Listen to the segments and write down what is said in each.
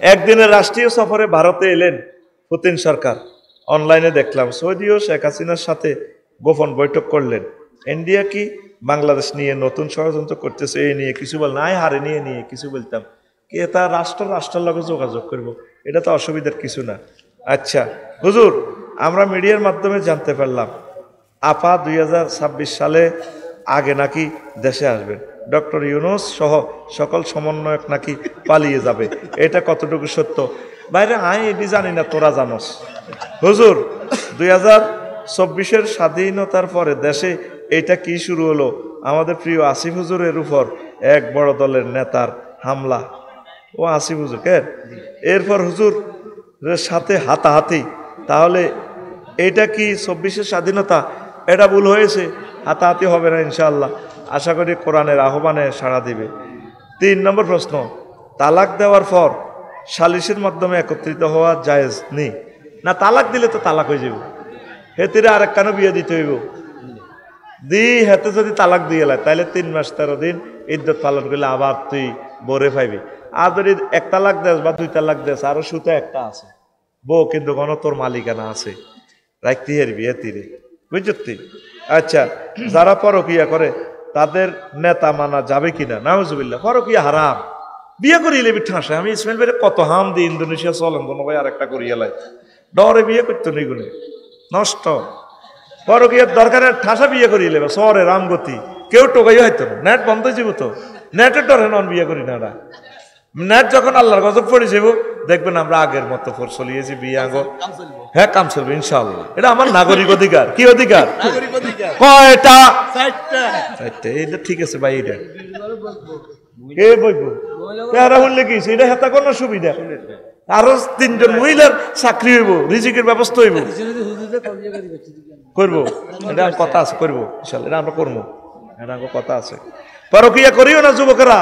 একদিনের রাষ্ট্রীয় সফরে ভারতে এলেন পুতিন সরকার। অনলাইনে দেখলাম সৌদিও শেখ হাসিনার সাথে গোপন বৈঠক করলেন। ইন্ডিয়া কি বাংলাদেশ নিয়ে নতুন ষড়যন্ত্র করতেছে এই নিয়ে কিছু বল নাই, হারে নিয়ে কিছু বলতাম কি তা রাষ্ট্রের লগে যোগাযোগ করব, এটা তো অসুবিধার কিছু না। আচ্ছা হুজুর, আমরা মিডিয়ার মাধ্যমে জানতে পারলাম আপা 2026 সালে আগে নাকি দেশে আসবেন, ডক্টর ইউনূস সহ সকল সমন্বয়ক নাকি পালিয়ে যাবে, এটা কতটুকু সত্য? বাইরে আয় এটি জানি না, তোরা জানোস। হুজুর 2024-এর স্বাধীনতার পরে দেশে এটা কি শুরু হলো? আমাদের প্রিয় আসিফ হুজুরের উপর এক বড় দলের নেতার হামলা। ও আসিফ হুজুর কে, এরপর হুজুর সাথে হাতাহাতি। তাহলে এটা কি 24-এর স্বাধীনতা? এটা ভুল হয়েছে, হাতাহাতি হবে না ইনশাআল্লাহ। আশা করি কোরআনের আহ্বানে সাড়া দিবে। 3 নম্বর প্রশ্ন, তালাক দেওয়ার পর সালিসের মাধ্যমে একত্রিত হওয়া জায়েজ নেই না? তালাক দিলে তো তালাক হয়ে যাব, হেতিরে আরেক কানো বিয়ে দিতে হইব। হেতে যদি তালাক দিয়ে লাই তাহলে 3 মাস 13 দিন ইদ্যত পালন করলে আবার তুই বরে পাইবি। আর যদি 1 তালাক দেস বা 2 তালাক দেস, আরো সুতে একটা আছে বউ, কিন্তু কোনো তোর মালিকানা আছে, রাখতে হারবি এতিরে, বুঝলি? আচ্ছা, যারা পরকিয়া করে তাদের নেতা মানা যাবে কিনা? নাউজুবিল্লাহ, পরকিয়া হারাম। বিয়ে করিলে ঠাঁসে। আমি ইসমাইল ভাইয়ের কত হাম দিই, ইন্দোনেশিয়া চলেন কোনো ভাই আরেকটা করিয়া লাই, ডরে বিয়ে করতো নি গুনে নষ্ট। পরকিয়ার দরকার ঠাসা বিয়ে করিলে শহরে রামগতি, কেউ টোকাইও হয়তো না, নেট বন্ধ হয়ে যাব তো, নেটের ডরে নন বিয়ে করি না। নেট যখন আল্লাহর গজব পড়ে যাব দেখবেন আমরা আগের মতো চলিয়েছি বিয়ে আঙ্গ। হ্যাঁ, কাম চলবে ইনশাআল্লাহ। এটা আমার নাগরিক অধিকার। কি অধিকার? কয়টা? 4টা। এটা ঠিক আছে ভাই, এটা কে বইব পেয়ারা হলে কি এটা হেতা কোনো সুবিধা। আরো 3 জন মহিলার চাকরি হইব, রিজিকের ব্যবস্থা হইব, করবো। এটা কথা আছে, করবো ইনশাআল্লাহ, এটা আমরা করবো, এটা আমার কথা আছে। পরকিয়া করিও না যুবকেরা,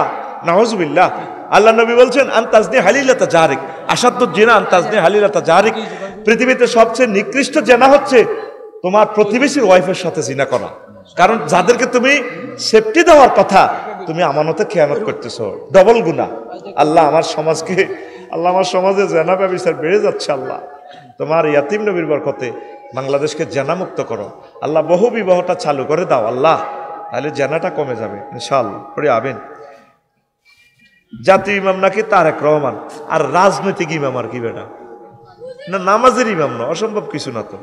নাউজুবিল্লাহ। আল্লাহ নবী বলছেন আনতাজনি হালিলাতা জারিক, আসাদুজ জিনা আনতাজনি হালিলাতা জারিক। পৃথিবীতে সবচেয়ে নিকৃষ্ট জেনা হচ্ছে তোমার প্রতিবেশীর ওয়াইফের সাথে জিনা করা। কারণ যাদেরকে তুমি সেফটি দেওয়ার কথা, তুমি আমানতে খেয়ানত করতেছো, ডবল গুনাহ। আল্লাহ আমার সমাজে জেনা ব্যবচার বেড়ে যাচ্ছে। আল্লাহ তোমার ইয়াতিম নবীর বরকতে বাংলাদেশকে জেনা মুক্ত করো আল্লাহ, বহু বিবাহটা চালু করে দাও আল্লাহ, তাহলে জেনাটা কমে যাবে ইনশাআল্লাহ। পড়ে আবেন। জাতীয় ইমাম নাকি তারেক রহমান, আর রাজনৈতিক ইমাম আর কি বেটা? না, নামাজের ইমাম না, অসম্ভব কিছু না তো।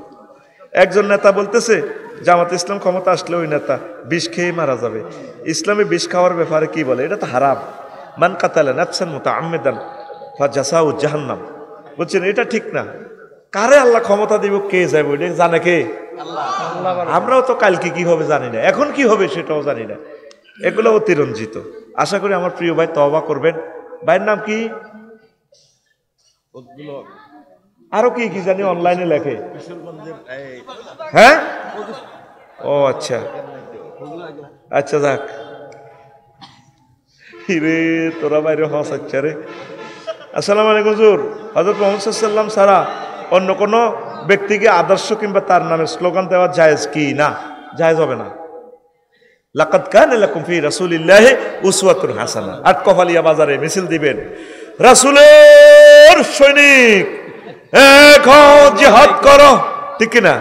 একজন নেতা বলতেছে জামাত ইসলাম ক্ষমতা আসলে ওই নেতা বিষ খেয়ে মারা যাবে। ইসলামে বিষ খাওয়ার ব্যাপারে কি বলে? এটা তো হারাম। মান কাতালা নাফসান মুতাআম্মিদান ফাজাসাউ জাহান্নাম। বলছেন এটা ঠিক না। কারে আল্লাহ ক্ষমতা দিব, কে যাবে ওইটা জানে কে? আল্লাহ। আমরাও তো কালকে কি হবে জানি না, এখন কি হবে সেটাও জানি না। এগুলো অতিরঞ্জিত। আশা করি আমার প্রিয় ভাই তওবা করবেন। ভাইয়ের নাম কি? আরো কি কি জানি অনলাইনে লেখে। হ্যাঁ, ও আচ্ছা আচ্ছা, যাক রে তোরা বাইরে হস। আচ্ছা রে, আসসালামু আলাইকুম হুজুর। হযরত মুহাম্মদ সাল্লাল্লাহু আলাইহি ওয়াসাল্লাম ছাড়া অন্য কোনো ব্যক্তিকে আদর্শ কিংবা তার নামে স্লোগান দেওয়া জায়েজ কি? না, জায়েজ হবে না। লাকাদ কানা লাকুম ফি রাসূলিল্লাহি উসওয়াতুন হাসানা। আটকফালিয়া বাজারে মিছিল দিবেন, রাসূলের সৈনিক এখন জিহাদ করো, ঠিক কি না?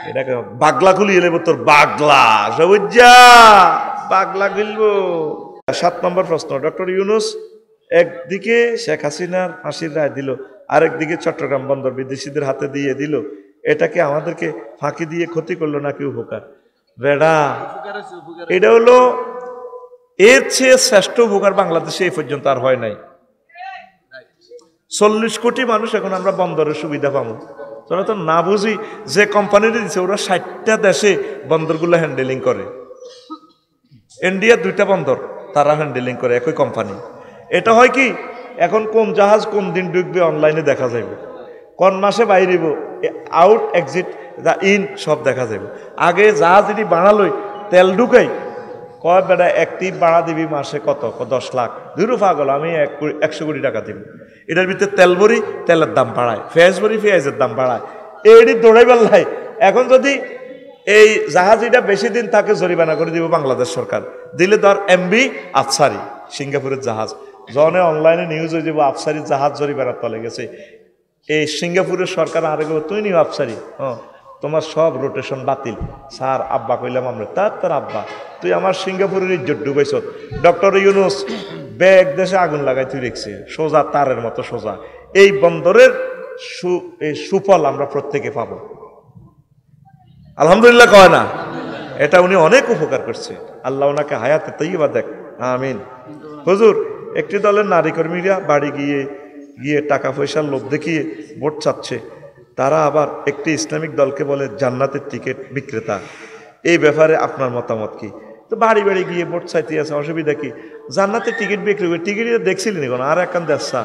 এটাকে বাগলা খুলিয়ে নেব তোর, বাগলা সবুজা বাগলা খুলবো। 7 নম্বর প্রশ্ন, ডক্টর ইউনূস একদিকে শেখ হাসিনার ফাঁসির রায় দিল, আরেকদিকে চট্টগ্রাম বন্দর বিদেশিদের হাতে দিয়ে দিল, এটাকে আমাদেরকে ফাঁকি দিয়ে ক্ষতি করলো নাকি উপকার? বেড়া, এটা হলো এর চেয়ে শ্রেষ্ঠ উপকার বাংলাদেশে এই পর্যন্ত আর হয় নাই। 40 কোটি মানুষ এখন আমরা বন্দরের সুবিধা পাবো। তোরা তো না বুঝি যে কোম্পানির দিচ্ছে, ওরা 60টা দেশে বন্দরগুলো হ্যান্ডেলিং করে। ইন্ডিয়ার 2টা বন্দর তারা হ্যান্ডেলিং করে, একই কোম্পানি। এটা হয় কি, এখন কোন জাহাজ কোন দিন ঢুকবে অনলাইনে দেখা যাবে, কোন মাসে বাইরেব, আউট এক্সিট ইন সব দেখা যাবে। আগে জাহাজ যদি বাড়ালই তেল ঢুকাই, কয় বেটা একটি ভাড়া দিবি মাসে কত? 10 লাখ। ধুরু পাগল, আমি 100 কোটি টাকা দিব। এটার ভিতরে তেল ভরি, তেলের দাম বাড়ায়, পেঁয়াজ ভরি, পেঁয়াজের দাম বাড়ায়, এটি দৌড়াই বেল্লাই। এখন যদি এই জাহাজ এটা বেশি দিন থাকে জরিমানা করে দিব বাংলাদেশ সরকার, দিলে ধর এমবি আফসারি সিঙ্গাপুরের জাহাজ জনে অনলাইনে নিউজ হয়ে যাবো আফসারি জাহাজ জরিমানার তলে গেছে। এই সিঙ্গাপুরের সরকার আরে তুই নিও আফসারি, তোমার সব রোটেশন বাতিল। স্যার আব্বা কইলাম আমরা, তার আব্বা তুই আমার সিঙ্গাপুরের ইজ্জত ডুবাইছ। ডক্টর ইউনুস ব্যাগ দেশে আগুন লাগাই তুই রেখছে সোজা তারের মতো সোজা। এই বন্দরের সুফল আমরা প্রত্যেকে পাবো, আলহামদুলিল্লাহ কয় না? এটা উনি অনেক উপকার করছে, আল্লাহ ওনাকে হায়াতে তৈবা দেখ, আমিন। হুজুর, একটি দলের নারী কর্মীরা বাড়ি গিয়ে টাকা পয়সার লোভ দেখিয়ে ভোট চাচ্ছে। তারা আবার একটি ইসলামিক দলকে বলে জান্নাতের টিকিট বিক্রেতা। এই ব্যাপারে আপনার মতামত কি? তো বাড়ি বাড়ি গিয়ে ভোট চাইতে আছে, অসুবিধা কি? জান্নাতের টিকিট বিক্রি করে টিকিট দেখছিলেন এখন আর এখন দেশা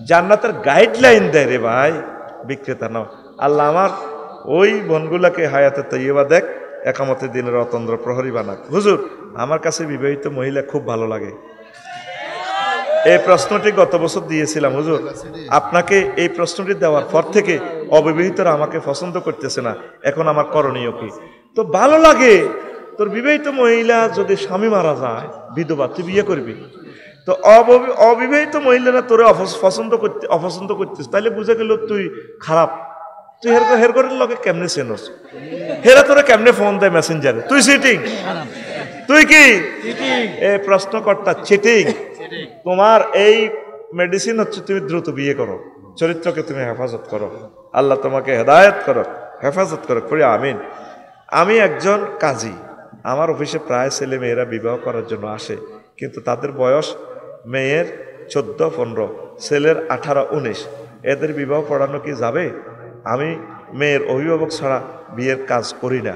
জান্নাতের গাইডলাইন দেয় রে ভাই, বিক্রেতা নাও। আল্লাহ আমার ওই বোনগুলাকে হায়াতে তৈবা দেখ, একামতের দিনের অতন্দ্র প্রহরী বানাক। হুজুর, আমার কাছে বিবাহিত মহিলা খুব ভালো লাগে। এই প্রশ্নটি গত বছর দিয়েছিলাম হুজুর, আপনাকে এই প্রশ্নটি দেওয়ার পর থেকে অবিবাহিতরা আমাকে পছন্দ করতেছে না, এখন আমার করণীয় কি? তো ভালো লাগে তোর বিবাহিত মহিলা যদি স্বামী মারা যায় বিধবা, তুই বিয়ে করবি। তো অবিবাহিত মহিলারা তোরে অপছন্দ করতিস, তাহলে বুঝে গেল তুই খারাপ। তুই হেরগরের লগে কেমনে চেনস? হেরা তোরে কেমনে ফোন দেয় মেসেঞ্জারে? তুই চিটিং, তুই কি এই প্রশ্নকর্তা চিটিং। তোমার এই মেডিসিন হচ্ছে তুমি দ্রুত বিয়ে করো, চরিত্রকে তুমি হেফাজত করো, আল্লাহ তোমাকে হেদায়েত করো, হেফাজত করো, পড়ি আমিন। আমি একজন কাজী, আমার অফিসে প্রায় ছেলে মেয়েরা বিবাহ করার জন্য আসে, কিন্তু তাদের বয়স মেয়ের 14-15, ছেলের 18-19। এদের বিবাহ পড়ানো কি যাবে? আমি মেয়ের অভিভাবক ছাড়া বিয়ের কাজ করি না।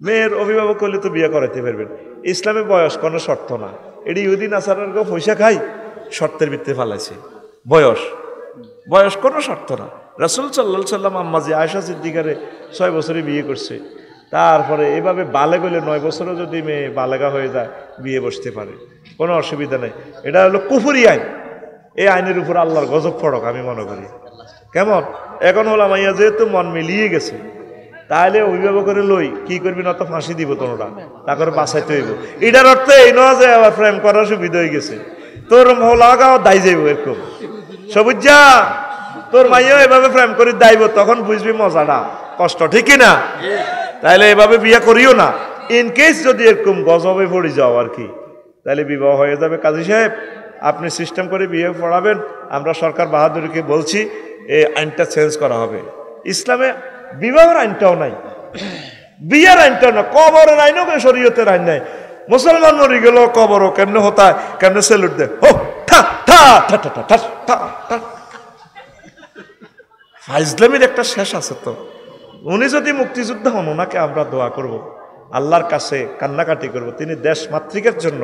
মেয়ের অভিভাবক হলে তো বিয়ে করাইতে পারবেন। ইসলামে বয়স কোনো শর্ত না, এটি ইহুদি নাসারার পয়সা খাই শর্তের ভিত্তিতে ফালাইছে। বয়স কোনো শর্ত না। রাসূল সাল্লাল্লাহু আলাইহি সাল্লাম আম্মাজি আয়েশা সিদ্দিকারে 6 বছরে বিয়ে করছে। তারপরে এভাবে বালেগ হইলে 9 বছরও যদি মেয়ে বালেগা হয়ে যায় বিয়ে বসতে পারে, কোনো অসুবিধা নেই। এটা হলো কুফরি আইন, এই আইনের উপর আল্লাহর গজব পড়ক আমি মনে করি। কেমন এখন হলাম মাইয়া যেহেতু মন মিলিয়ে গেছে, তাহলে অভিভাবকের লই কি করবি না, তো ফাঁসি দিব তোরা, তারপরে বাঁচাইতে হইব। এটার অর্থ এই নয় যে আবার প্রেম করার সুবিধা হয়ে গেছে, তোর লাগাও দায় যাইব এরকম। সবুজ যা তোর মাইয়া এভাবে প্রেম করে দাইব, তখন বুঝবি মজাটা কষ্ট, ঠিক না? তাহলে এভাবে বিয়ে করিও না। ইন কেস যদি এরকম গজবে পড়ে যাও আর কি, তাহলে বিবাহ হয়ে যাবে। কাজী সাহেব, আপনি সিস্টেম করে বিয়ে পড়াবেন। আমরা সরকার বাহাদুরকে বলছি এই আইনটা চেঞ্জ করা হবে। ইসলামে বিবাহের আইনটাও নাই, বিয়ের আইনটাও না, কবরের আইনও শরীয়তের আইন নাই। মুসলমান মরে গেল কবরও কেমনে হতায়, কেমনে সেলুট দেয়, ও ঠা ঠা ঠা ঠা ঠা ঠা ঠা। ফাইজলামির একটা শেষ আছে তো। উনি যদি মুক্তিযোদ্ধা হন, ওনাকে আমরা দোয়া করব, আল্লাহর কাছে কান্নাকাটি করব। তিনি দেশ মাতৃকার জন্য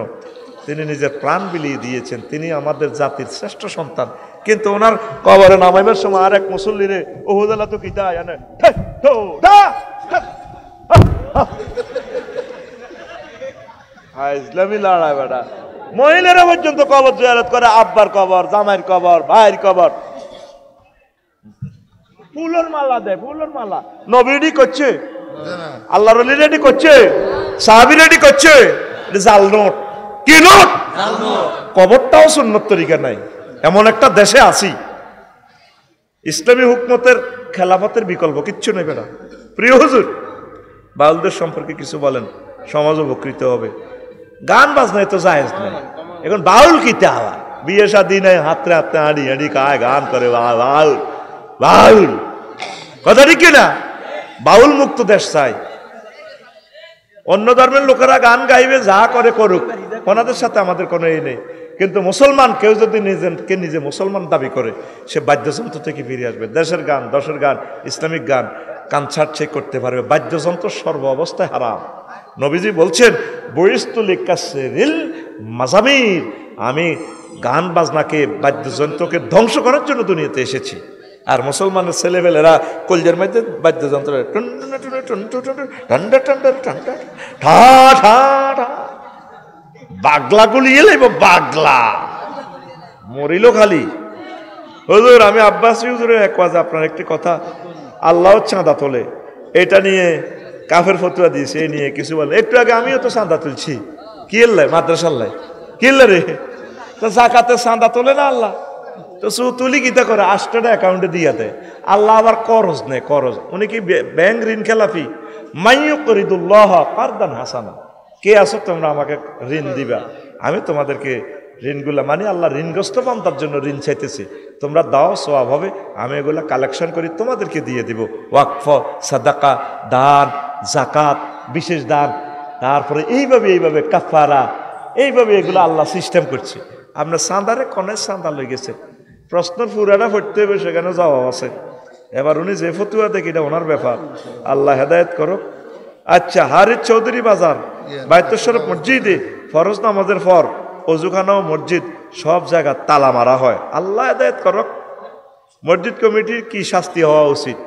তিনি নিজের প্রাণ বিলিয়ে দিয়েছেন, তিনি আমাদের জাতির শ্রেষ্ঠ সন্তান। কিন্তু ওনার কবরে নামাইবার সময় আর এক মুসল্লিরে ওহুদালা তো কি দায় আনে, ইসলামী লড়াই বেড়া। মহিলারা পর্যন্ত কবর জিয়ারত করে, আব্বার কবর, জামাইয়ের কবর, ভাইয়ের কবর, ফুলের মালা দেয়, ফুলের মালা। নবী রেডি করছে, আল্লাহ রলি রেডি করছে, সাহাবী রেডি করছে, জাল নোট। কি নোট? কবরটাও সুন্নত তরিকা নাই, এমন একটা দেশে আছি ইসলামী হুকমতের খেলাফতের বিকল্প কিচ্ছু নেই বেড়া। প্রিয় হুজুর, বাউলদের সম্পর্কে কিছু বলেন, সমাজ উপকৃত হবে। গান বাজনায় তো জায়েজ নাই, এখন বাউল কিতে আবার বিয়ে শাদী নাই, হাতে হাতে হাঁড়ি হাঁড়ি খায়, গান করে বাউল বাউল, কথা ঠিক না? বাউল মুক্ত দেশ চাই। অন্য ধর্মের লোকেরা গান গাইবে, যা করে করুক, ওনাদের সাথে আমাদের কোনো এই নেই। কিন্তু মুসলমান কেউ যদি নিজে মুসলমান দাবি করে, সে বাদ্যযন্ত্র থেকে ফিরে আসবে। দেশের গান, দশের গান, ইসলামিক গান কানসার্ট সে করতে পারবে। বাদ্যযন্ত্র সর্ব অবস্থায় হারাম। নবীজি বলছেন, বইস্তুলি কাসরিল মাজামির, আমি গান বাজনাকে, বাদ্যযন্ত্রকে ধ্বংস করার জন্য দুনিয়াতে এসেছি। আর মুসলমানের ছেলেবেলেরা কলজের মধ্যে বাদ্যযন্ত্র বাগলা গুলিয়ে লাইব, বাগলা মরিল খালি। হুজুর, আমি আব্বাসী হুজুরের এক ওয়াজ, আপনার একটি কথা, আল্লাহ চাঁদা তোলে, এটা নিয়ে কাফের ফতুয়া দিয়েছে, এই নিয়ে কিছু বলে। একটু আগে আমিও তো চাঁদা তুলছি, কি এল্লাই মাদ্রাসাল্লাই, কি এল্লা রে, তো জাকাতে চাঁদা তোলে না আল্লাহ, তো তুলি কিতা করে 8 টাকা অ্যাকাউন্টে দিয়া দেয়। আল্লাহ আবার করজ নেই, করজ। উনি কি ব্যাংক ঋণ খেলাফি? মাইয়ুকরিদুল্লাহ কারদান হাসানা, কে আছো তোমরা আমাকে ঋণ দিবা, আমি তোমাদেরকে ঋণগুলা মানে আল্লাহ ঋণগ্রস্ত বান্দার জন্য ঋণ চাইতেছি, তোমরা দাও, সওয়াব হবে, আমি এগুলা কালেকশন করি তোমাদেরকে দিয়ে দিব। ওয়াকফ, সাদাকা, দান, জাকাত, বিশেষ দান, তারপরে এইভাবে কাফারা, এইভাবে এগুলো আল্লাহ সিস্টেম করছে। আপনার চাঁদারে কনে চাঁদা লই গেছে, প্রশ্নের পুরাটা পড়তে হবে, সেখানে জবাব আছে। এবার উনি যে ফতুয়া দেখি এটা ওনার ব্যাপার, আল্লাহ হেদায়েত করো। আচ্ছা, হারিস চৌধুরী বাজার বাইতুশরফ মসজিদে ফরজ নামাজের পর অজুখানা ও মসজিদ সব জায়গা তালা মারা হয়, আল্লাহ হেদায়েত করো। মসজিদ কমিটির কি শাস্তি হওয়া উচিত?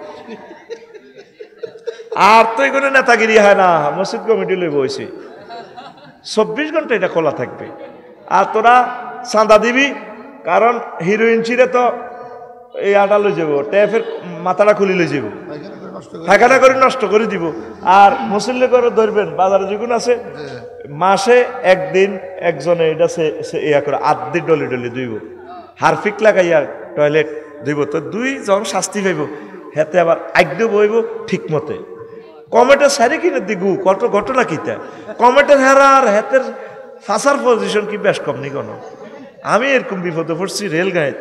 আর তো এগুলো নেতাগিরি হয় না, মসজিদ কমিটি লই বইছে 24 ঘন্টা এটা খোলা থাকবে। আর তোরা চাঁদা দিবি, কারণ হিরোইন ছিঁড়ে তো এই আটা লই যাব, ট্যাপের মাথাটা খুলি লই যাব, ফাঁকাটা করে নষ্ট করে দিব। আর মুসল্লি করে ধরবেন, বাজারে যখন আছে মাসে একদিন একজনে এটা ইয়া করে আদি ডলি ডলি ধুইব, হারফিক লাগাইয়া টয়লেট ধুইব, তো 2 জন শাস্তি পাইব। হেতে আবার আগ্য বইব ঠিক মতে। কমেটের সারি কিনে দিগু কত ঘটনা কিতা, কমেটের হেরা আর হেতের ফাঁসার পজিশন কি বেশ কম নি কোনো। আমি এরকম বিপদে পড়ছি রেলগাঁয়ে,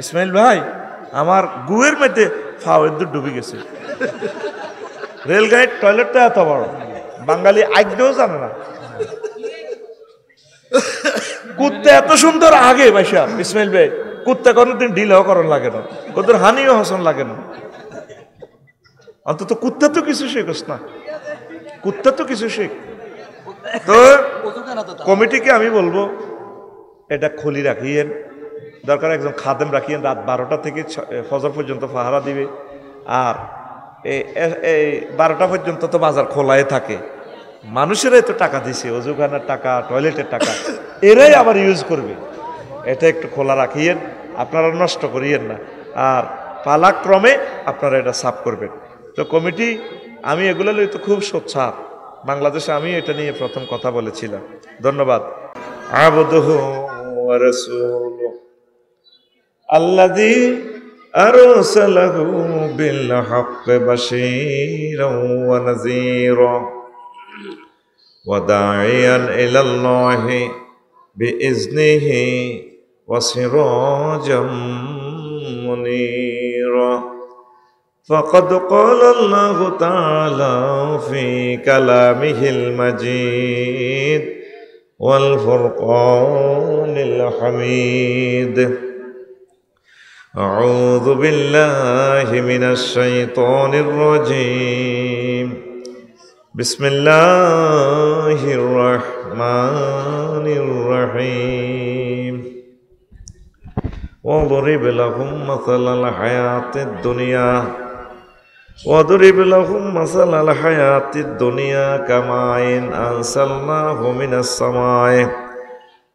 ইসমাইল ভাই আমার গুয়ের মধ্যে ফাওয়ের দূর ডুবে গেছে। রেলগাঁয়ের টয়লেটটা এত বড়, বাঙালি আগ্যও জানে না। কুত্তে এত সুন্দর আগে ভাইসা ইসমাইল ভাই, কুত্তে কোনোদিন ঢিলেও করণ লাগে না, ওদের হানিও হসন লাগে না। অন্তত কুত্তা তো কিছু শেখস না, কুত্তা তো কিছু শেখ। তো কমিটিকে আমি বলবো এটা খুলি রাখিয়েন, দরকার একজন খাদেম রাখিয়েন, রাত 12টা থেকে ফজর পর্যন্ত পাহারা দিবে। আর এই 12টা পর্যন্ত তো বাজার খোলাই থাকে, মানুষেরাই তো টাকা দিছে, অজুখানার টাকা, টয়লেটের টাকা, এরাই আবার ইউজ করবে। এটা একটু খোলা রাখিয়েন, আপনারা নষ্ট করিয়েন না। আর পালাক্রমে আপনারা এটা সাফ করবেন। তো কমিটি, আমি এগুলো লই তো খুব সোচ্চার, বাংলাদেশে আমি এটা নিয়ে প্রথম কথা বলেছিলাম। ধন্যবাদ। আবদুহু ওয়া রাসূলুহু আল্লাযী আরসালাহু বিল হাক্কি বাশীরান ওয়া নাযীরা ওয়া দাঈয়ান ইলাল্লাহি বিইজনিহি ওয়া সিরাজাম মুনীরা। فقد قال الله تعالى في كلامه المجيد والفرقان الحميد. أعوذ بالله من الشيطان الرجيم. بسم الله الرحمن الرحيم. واضرب لهم مثل الحياة الدنيا واضرب لهم مثل الحياة الدنيا كماء أنزلناه من السماء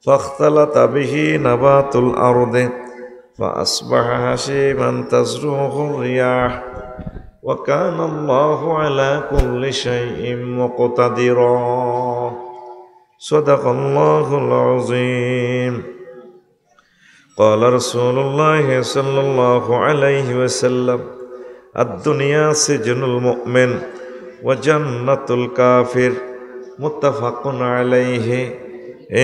فاختلط به نبات الأرض فأصبح هشيما تذروه الرياح وكان الله على كل شيء مقتدرا. صدق الله العظيم. قال رسول الله صلى الله عليه وسلم الدنيا سجن المؤمن وجنة الكافر. متفق عليه.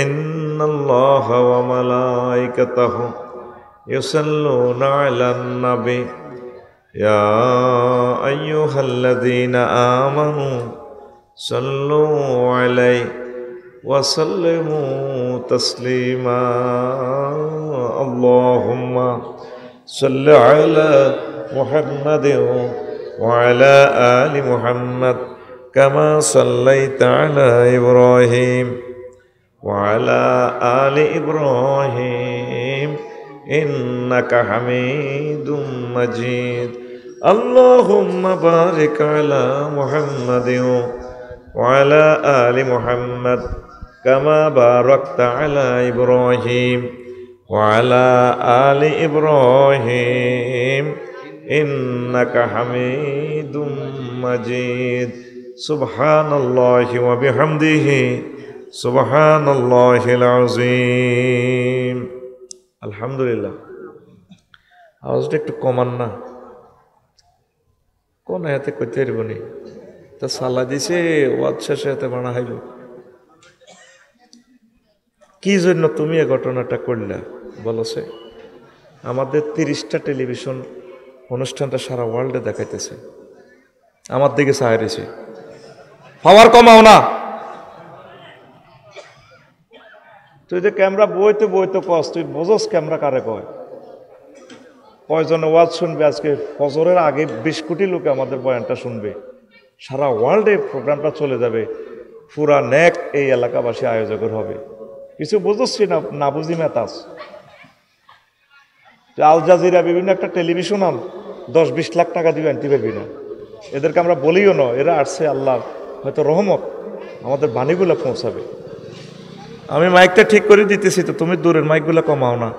إن الله وملائكته يصلون على النبي يا أيها الذين آمنوا صلوا عليه وسلموا تسليما. اللهم صل على محمد وعلى آل محمد كما صليت على إبراهيم وعلى آل إبراهيم إنك حميد مجيد. اللهم بارك على محمد وعلى آل محمد كما باركت على إبراهيم وعلى آل إبراهيم إنك حميد مجيد. سبحان الله وبحمده سبحان الله العظيم. আলহামদুলিল্লাহ। আওয়াজটা একটু কমান না, কোন হাতে করতে পারব নি, তা সালা দিছে ওয়াজ শেষে হাতে বানা হাইল। কি জন্য তুমি এ ঘটনাটা করলা বলছে? আমাদের 30টা টেলিভিশন অনুষ্ঠানটা সারা ওয়ার্ল্ডে দেখাইতেছে, আমার দিকে চায় রয়েছে, পাওয়ার কমাও না। তুই যে ক্যামেরা বইতে বইতে কস, তুই বোঝস ক্যামেরা কারে কয়? কয়জনে ওয়াজ শুনবে? আজকে ফজরের আগে 20 কোটি লোকে আমাদের বয়ানটা শুনবে, সারা ওয়ার্ল্ডে প্রোগ্রামটা চলে যাবে, পুরা নেক এই এলাকাবাসী আয়োজকের হবে। কিছু বুঝছি না, না বুঝি মেতাস। আল জাজিরা বিভিন্ন একটা টেলিভিশন আন, 10-20 লাখ টাকা দিবে আনতে পারবি না। এদেরকে আমরা বলিও না, এরা আসছে আল্লাহর হয়তো রহমত, আমাদের বাণীগুলো পৌঁছাবে। আমি মাইকটা ঠিক করে দিতেছি, তো তুমি দূরের মাইকগুলো কমাও না,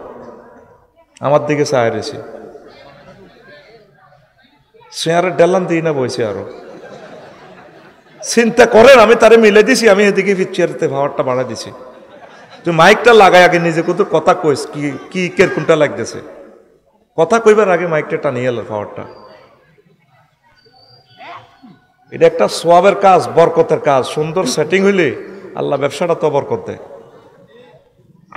আমার দিকে চায় রয়েছে। চেয়ারের ডেলান দিই না বইছে, আরো চিন্তা করেন। আমি তারে মিলে দিছি, আমি এদিকে চেয়ারতে ভাওয়ারটা বাড়া দিছি। তুই মাইকটা লাগাই আগে নিজে কত কথা কইস, কি কি কোনটা লাগতেছে, কথা কইবার আগে মাইকটা টানিয়ে এলো পাওয়ারটা। এটা একটা সোয়াবের কাজ, বরকতের কাজ। সুন্দর সেটিং হইলে আল্লাহ ব্যবসাটা তো বরকত দেয়।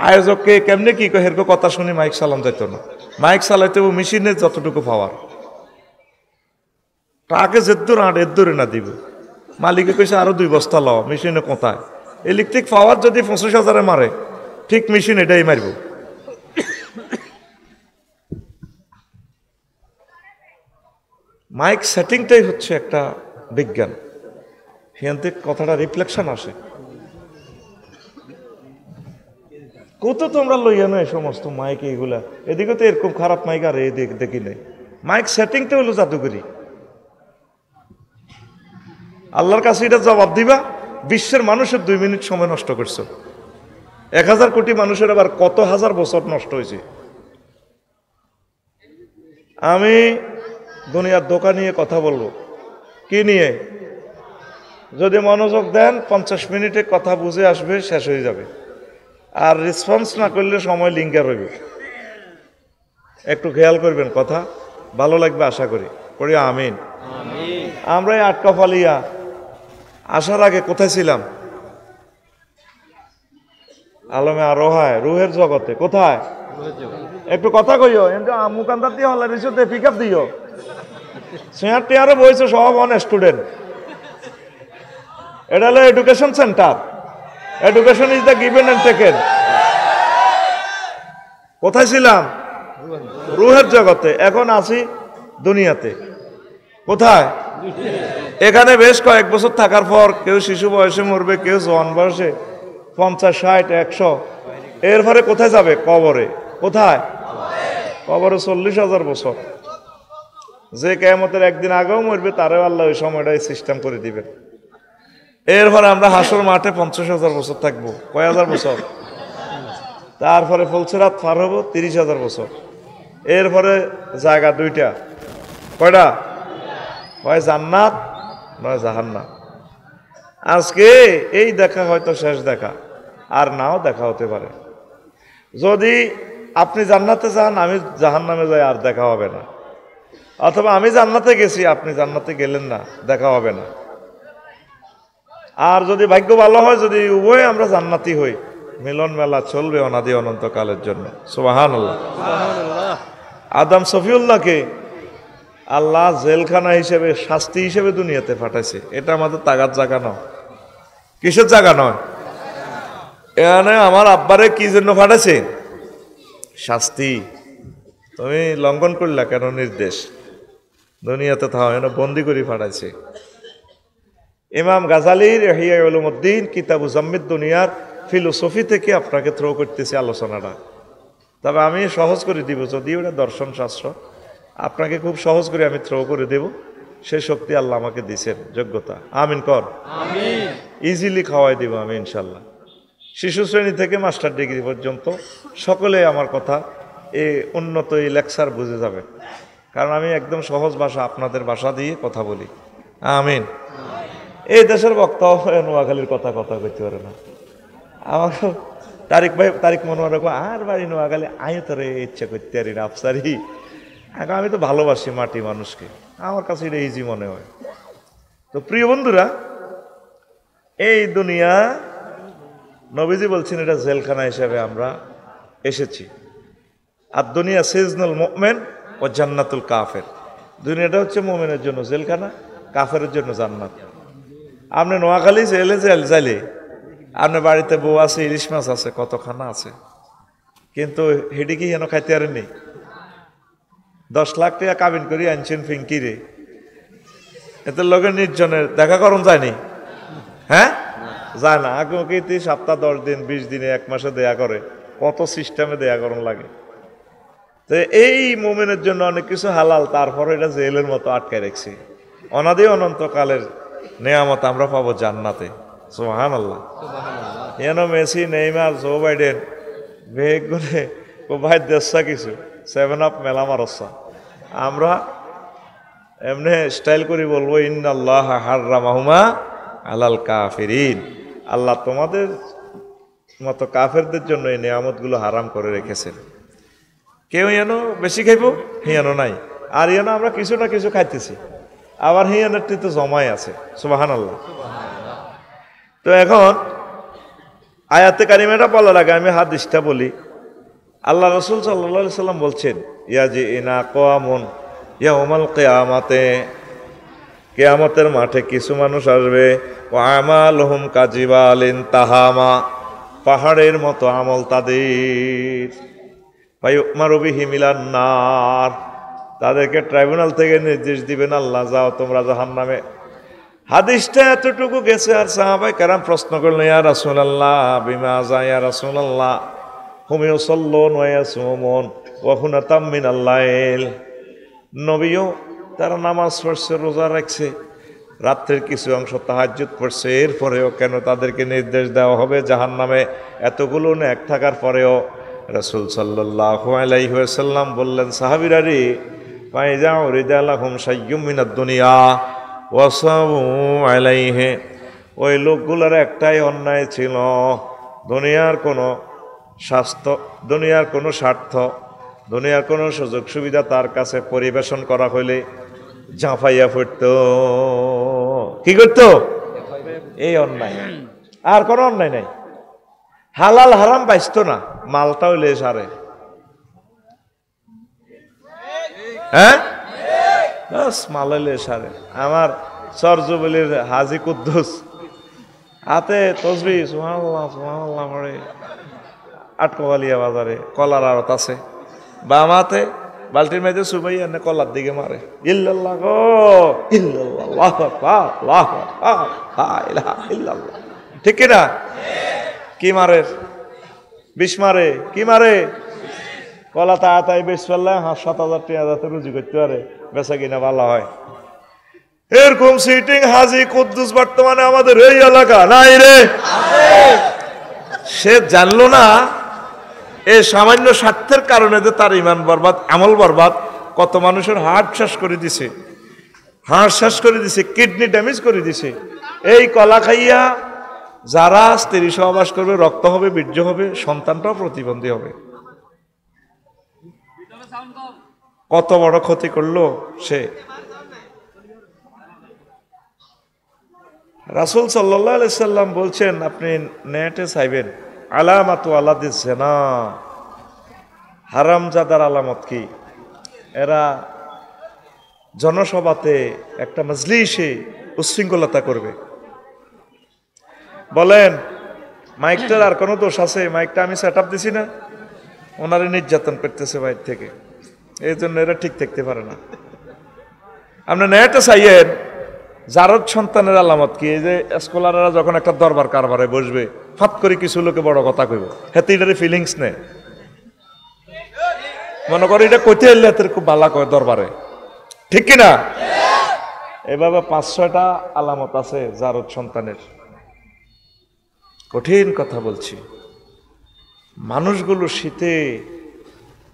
আয়োজককে কেমনে কি কয়, এরকম কথা শুনি মাইক চালান যাইত না। মাইক চালাইতে মেশিনের যতটুকু পাওয়ার, টাকে যেদ্দুর আট এদ্দুরে না দিব। মালিকে কইছে আরো 2 বস্তা লও, মেশিনে কোথায়? ইলেকট্রিক পাওয়ার যদি 25,000-এ মারে, ঠিক মেশিন এটাই মারব। মাইক সেটিংটাই হচ্ছে একটা বিজ্ঞান, সেখান থেকে কথাটা রিফ্লেকশন আসে। কত তোমরা লইয়া নয় সমস্ত মাইক এইগুলা, এদিকে তো এরকম খারাপ মাইক আর এদিকে দেখি নাই। মাইক সেটিংটা হলো জাদুকরি। আল্লাহর কাছে এটা জবাব দিবা, বিশ্বের মানুষের 2 মিনিট সময় নষ্ট করছো। 1000 কোটি মানুষের আবার কত হাজার বছর নষ্ট হয়েছে। আমি দুনিয়ার দোকান নিয়ে কথা বলবো, কি নিয়ে? যদি মনোযোগ দেন 50 মিনিটে কথা বুঝে আসবে, শেষ হয়ে যাবে। আর রেসপন্স না করলে সময় লিঙ্গার হইবে। একটু খেয়াল করবেন, কথা ভালো লাগবে আশা করি। পড়ি আমিন। আমরা এই আটকাফালিয়া আসার আগে কোথায় ছিলাম? আলমে আরোহায়, রুহের জগতে। কোথায়? একটু কথা কইও, মুকান্দার দিয়ে হলে রিসোতে পিক আপ দিও। চেয়ার টেয়ারও বইছে, সব অন স্টুডেন্ট। এটা হলো education centre. Education is the given and taken. কোথায় ছিলাম? রুহের জগতে। এখন আছি দুনিয়াতে। কোথায়? এখানে বেশ কয়েক বছর থাকার পর কেউ শিশু বয়সে মরবে, কেউ জওয়ান বয়সে, 50, 60, 100। এরপরে কোথায় যাবে? কবরে। কোথায়? কবরে 40,000 বছর। যে কিয়ামতের একদিন আগেও মরবে, তারেও আল্লাহ ওই সময়টাই সিস্টেম করে দিবেন। এরপরে আমরা হাসর মাঠে 50,000 বছর থাকবো। কয় হাজার বছর? তারপরে ফুলসিরাত পার হবো 30,000 বছর। এরপরে জায়গা 2টা। কয়টা? হয় জান্নাত নয় জাহান্নাম। আজকে এই দেখা হয়তো শেষ দেখা, আর নাও দেখা হতে পারে। যদি আপনি জান্নাতে যান, আমি জাহান্নামে যাই, আর দেখা হবে না। অথবা আমি জান্নাতে গেছি, আপনি জান্নাতে গেলেন না, দেখা হবে না। আর যদি ভাগ্য ভালো হয়, যদি উভয়ে আমরা জান্নাতি হই, মিলন মেলা চলবে অনাদি অনন্তকালের জন্য। সুবহানাল্লাহ। আদম সফিউল্লাহকে আল্লাহ জেলখানা হিসেবে, শাস্তি হিসেবে দুনিয়াতে পাঠাইছে। এটা আমাদের তাগাদ জায়গা নয়। কিসের জায়গা নয়? এখানে আমার আব্বারে কি জন্য পাঠাইছে? শাস্তি। তুমি লঙ্ঘন করলা কেন নির্দেশ? দুনিয়াতে থাও, এনে বন্দি করে পাঠাইছে। ইমাম গাজালির ইহইয়া উলুমউদ্দিন কিতাবু জাম্মিদ দুনিয়ার ফিলোসফি থেকে আপনাকে থ্রো করতেছি আলোচনাটা। তবে আমি সহজ করে দিব, যদিও এটা দর্শন শাস্ত্র, আপনাকে খুব সহজ করে আমি থ্রো করে দেব। সেই শক্তি আল্লাহ আমাকে দিছেন, যোগ্যতা। আমিন কর। ইজিলি খাওয়াই দিব আমি ইনশাল্লাহ। শিশু শ্রেণী থেকে মাস্টার ডিগ্রি পর্যন্ত সকলে আমার কথা এই উন্নত এই লেকচার বুঝে যাবে, কারণ আমি একদম সহজ ভাষা, আপনাদের ভাষা দিয়ে কথা বলি। আমিন। এই দেশের বক্তাও নোয়াখালীর কথা কইতে পারে না। আমাকে তারিক ভাই তারিক মনোয়ার রাখো আর বাড়ি নোয়াখালী আয় তোরে ইচ্ছা করতে পারি না আফসারি। এখন আমি তো ভালোবাসি মাটি মানুষকে, আমার কাছে এটা ইজি মনে হয়। তো প্রিয় বন্ধুরা, এই দুনিয়া নবীজি বলছেন এটা জেলখানা হিসেবে আমরা এসেছি। আর দুনিয়া সিজনুল মুমিন ও জান্নাতুল কাফের। দুনিয়াটা হচ্ছে মুমিনের জন্য জেলখানা, কাফেরের জন্য জান্নাত। আপনি নোয়াখালী জেলে চাইলে আপনার বাড়িতে বউ আছে, ইলিশ মাছ আছে, কত খানা আছে, কিন্তু হেডি কি হেন খাইতে পারেননি। 10 লাখ টাকা কাবিন করি আনছেন ফিঙ্কিরে, এতে লোকের নির্জনের দেখা করুন যায়নি? হ্যাঁ, যায় না। আগে সপ্তাহ 10 দিন 20 দিনে 1 মাসে দেয়া করে, কত সিস্টেমে দেয়া করুন লাগে। তো এই মুমিনের জন্য অনেক কিছু হালাল, তারপরে এটা জেলের মতো আটকে রাখছি। অনাদি অনন্তকালের নেয়ামত আমরা পাবো জান্নাতে। সুবহানাল্লাহ। এন মেসি, নেইমার, জো বাইডেন বেগ গুনে ভাই দেশা কিছু 7 আপ মেলা মারসা, আমরা এমনি স্টাইল করি বলবো ইন্নাল্লাহ হাররামাহুমা আলাল কাফিরিন। আল্লাহ তোমাদের মতো কাফেরদের জন্য এই নিয়ামতগুলো হারাম করে রেখেছেন। কেউ যেন বেশি খাইব হিয়ানো নাই, আর যেন আমরা কিছু না কিছু খাইতেছি, আবার হিয়ানের তো জমাই আছে। সুবহানাল্লাহ। তো এখন আয়াতে কারিমাটা বলার আগে আমি হাদিসটা বলি। আল্লাহ রাসূল সাল্লাল্লাহু আলাইহি সাল্লাম বলছেন, ইয়াজি ইনা কওয়ামুন ইয়াউমাল কিয়ামাতে, কিয়ামতের মাঠে কিছু মানুষ আসবে, ওয়া আমালুহুম কাজিবালিন তাহামা, পাহাড়ের মতো আমল তাদের, ফায়ুমারু বিহি মিলান নার, তাদেরকে ট্রাইব্যুনাল থেকে নির্দেশ দিবেন, আল্লাহ যাও তোমরা জাহান্নামে। হাদিসটা এতটুকু গেছে, আর সাহাবায়ে কেরাম প্রশ্ন করলেন, ইয়া রাসূলুল্লাহ বিমাযা ইয়া রাসূলুল্লাহ, হুম ইউসাল্লুন ওয়া ইয়াসুমুন ওয়া হুনাতাম মিনাল লাইল, নবীও তারা নামাজ পড়ছে, রোজা রাখছে, রাত্রের কিছু অংশ তাহাজ্জুদ পড়ছে, এরপরেও কেন তাদেরকে নির্দেশ দেওয়া হবে জাহান্নামে? এতগুলো নেক থাকার পরেও রাসূল সাল্লাল্লাহু আলাইহি ওয়াসাল্লাম বললেন, সাহাবীরা রে, ফাইজা উরিদা লাহুম শাইয়্যুম মিনাদ দুনিয়া ওয়াসাবু আলাইহি, ওই লোকগুলোর একটাই অন্যায় ছিল, দুনিয়ার কোনো স্বাস্থ্য, দুনিয়ার কোনো স্বার্থ, দুনিয়ার কোনো সুযোগ সুবিধা তার কাছে পরিবেশন করা হইলে ঝাঁপাইয়া পড়ত। কি করত? এই অন্যায়, আর কোনো অন্যায় নাই। হালাল হারাম বাইসত না, মালটা হইলে সারে। হ্যাঁ, বাস মাল হইলে সারে। আমার সরজুবলির হাজি কুদ্দুস হাতে তসবিহ সুবহানাল্লাহ সুবহানাল্লাহ পড়ে, আটকোয়ালিয়া বাজারে কলার আড়ত আছে, বামাতে বালতির মেয়েদের সুবাই এনে কলার দিকে মারে, ইল্লাল্লাহ গো ইল্লাল্লাহ, আল্লাহু আকবার আল্লাহু আকবার লা ইলাহা ইল্লাল্লাহ। ঠিক কি না? কি মারে? বিষ মারে। কি মারে? কলা তাড়াতাড়ি বেশ ফেললে 7,000 টাকা রুজি করতে পারে, বেচা কিনা ভালো হয়। এরকম সিটিং হাজি কুদ্দুস বর্তমানে আমাদের এই এলাকা নাই রে। সে জানলো না এই সামান্য স্বার্থের কারণে যে তার ইমান বরবাদ, আমল বরবাদ, কত মানুষের হার্ট শেষ করে দিছে, হার্ট শেষ করে দিছে, কিডনি ড্যামেজ করে দিছে। এই কলা খাইয়া যারা স্ত্রী সহবাস করবে, রক্ত হবে, বীর্য হবে, সন্তানটাও প্রতিবন্ধী হবে। কত বড় ক্ষতি করলো সে। রাসূল সাল্লাল্লাহু আলাইহি সাল্লাম বলছেন, আপনি নেটে চাইবেন আলামাতু আলাদিস জিনা, হারামজাদার আলামত কি? এরা জনসভাতে, একটা মজলিসে উচ্ছৃঙ্খলতা করবে। বলেন মাইকটার আর কোনো দোষ আছে? মাইকটা আমি সেট আপ দিছি না, ওনারে নির্যাতন করতেছে বাইরে থেকে, এই জন্য এরা ঠিক থাকতে পারে না। আপনি নেটে চাইয়েন জারদ সন্তানের আলামত কি? এই যে স্কলাররা যখন একটা দরবার কারবারে বসবে, ফাত করে কিছু লোকে বড় কথা কইব, হেতে এটারে ফিলিংস নেই, মনে করে এটা কইতে এলে এদের খুব ভালো কয় দরবারে। ঠিক কিনা? এভাবে 5-6টা আলামত আছে জারদ সন্তানের। কঠিন কথা বলছি। মানুষগুলো শীতে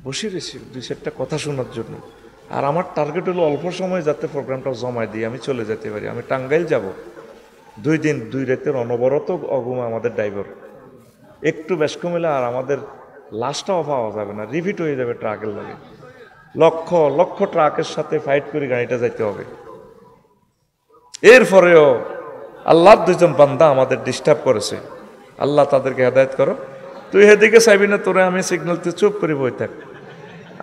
বসে রয়েছে 2-4টা কথা শোনার জন্য, আর আমার টার্গেট হলো অল্প সময় যাতে প্রোগ্রামটা জমায় দিয়ে আমি চলে যেতে পারি। আমি টাঙ্গাইল যাব, 2 দিন 2 রাতের অনবরত অগুমা আমাদের ড্রাইভার। একটু বেশ কমিলে আর আমাদের লাশটাও পাওয়া যাবে না, রিপিট হয়ে যাবে ট্রাকের লাগে। লক্ষ লক্ষ ট্রাকের সাথে ফাইট করে গাড়িটা যাইতে হবে। এরপরেও আল্লাহর দুজন বান্দা আমাদের ডিস্টার্ব করেছে, আল্লাহ তাদেরকে হেদায়েত করো। তুই এদিকে চাইবি না, তোরে আমি সিগন্যাল তুই চুপ করে বই থাক,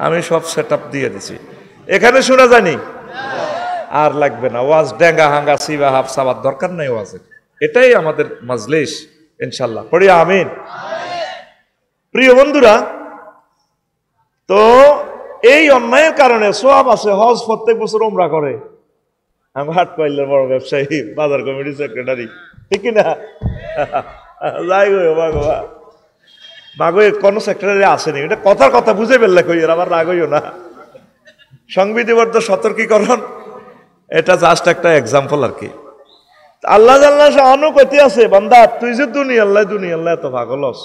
আমি সব সেট আপ দিয়ে দিছি। এখানে শোনা জানি আর লাগবে না ওয়াজ, ডেঙ্গা হাঙ্গা সিবা হাফ সাবার দরকার নাই ওয়াজের। এটাই আমাদের মাজলিস ইনশাল্লাহ, পড়ি আমিন। প্রিয় বন্ধুরা, তো এই অন্যায়ের কারণে সওয়াব আছে। হজ প্রত্যেক বছর উমরা করে, আমি হাট পাইলের বড় ব্যবসায়ী, বাজার কমিটি সেক্রেটারি, ঠিক না? যাই গো বাবা, মাগো কোন সেক্রেটারি আসেনি, এটা কথার কথা বুঝে ফেললে কই, আবার রাগ হইও না। সংবিধিবদ্ধ সতর্কীকরণ, এটা জাস্ট একটা এক্সাম্পল আর কি। আল্লাহ জাল্লাহ শাহানু কইতে আছে, বান্দা তুই যে দুনিয়াল্লাহ এত পাগলস।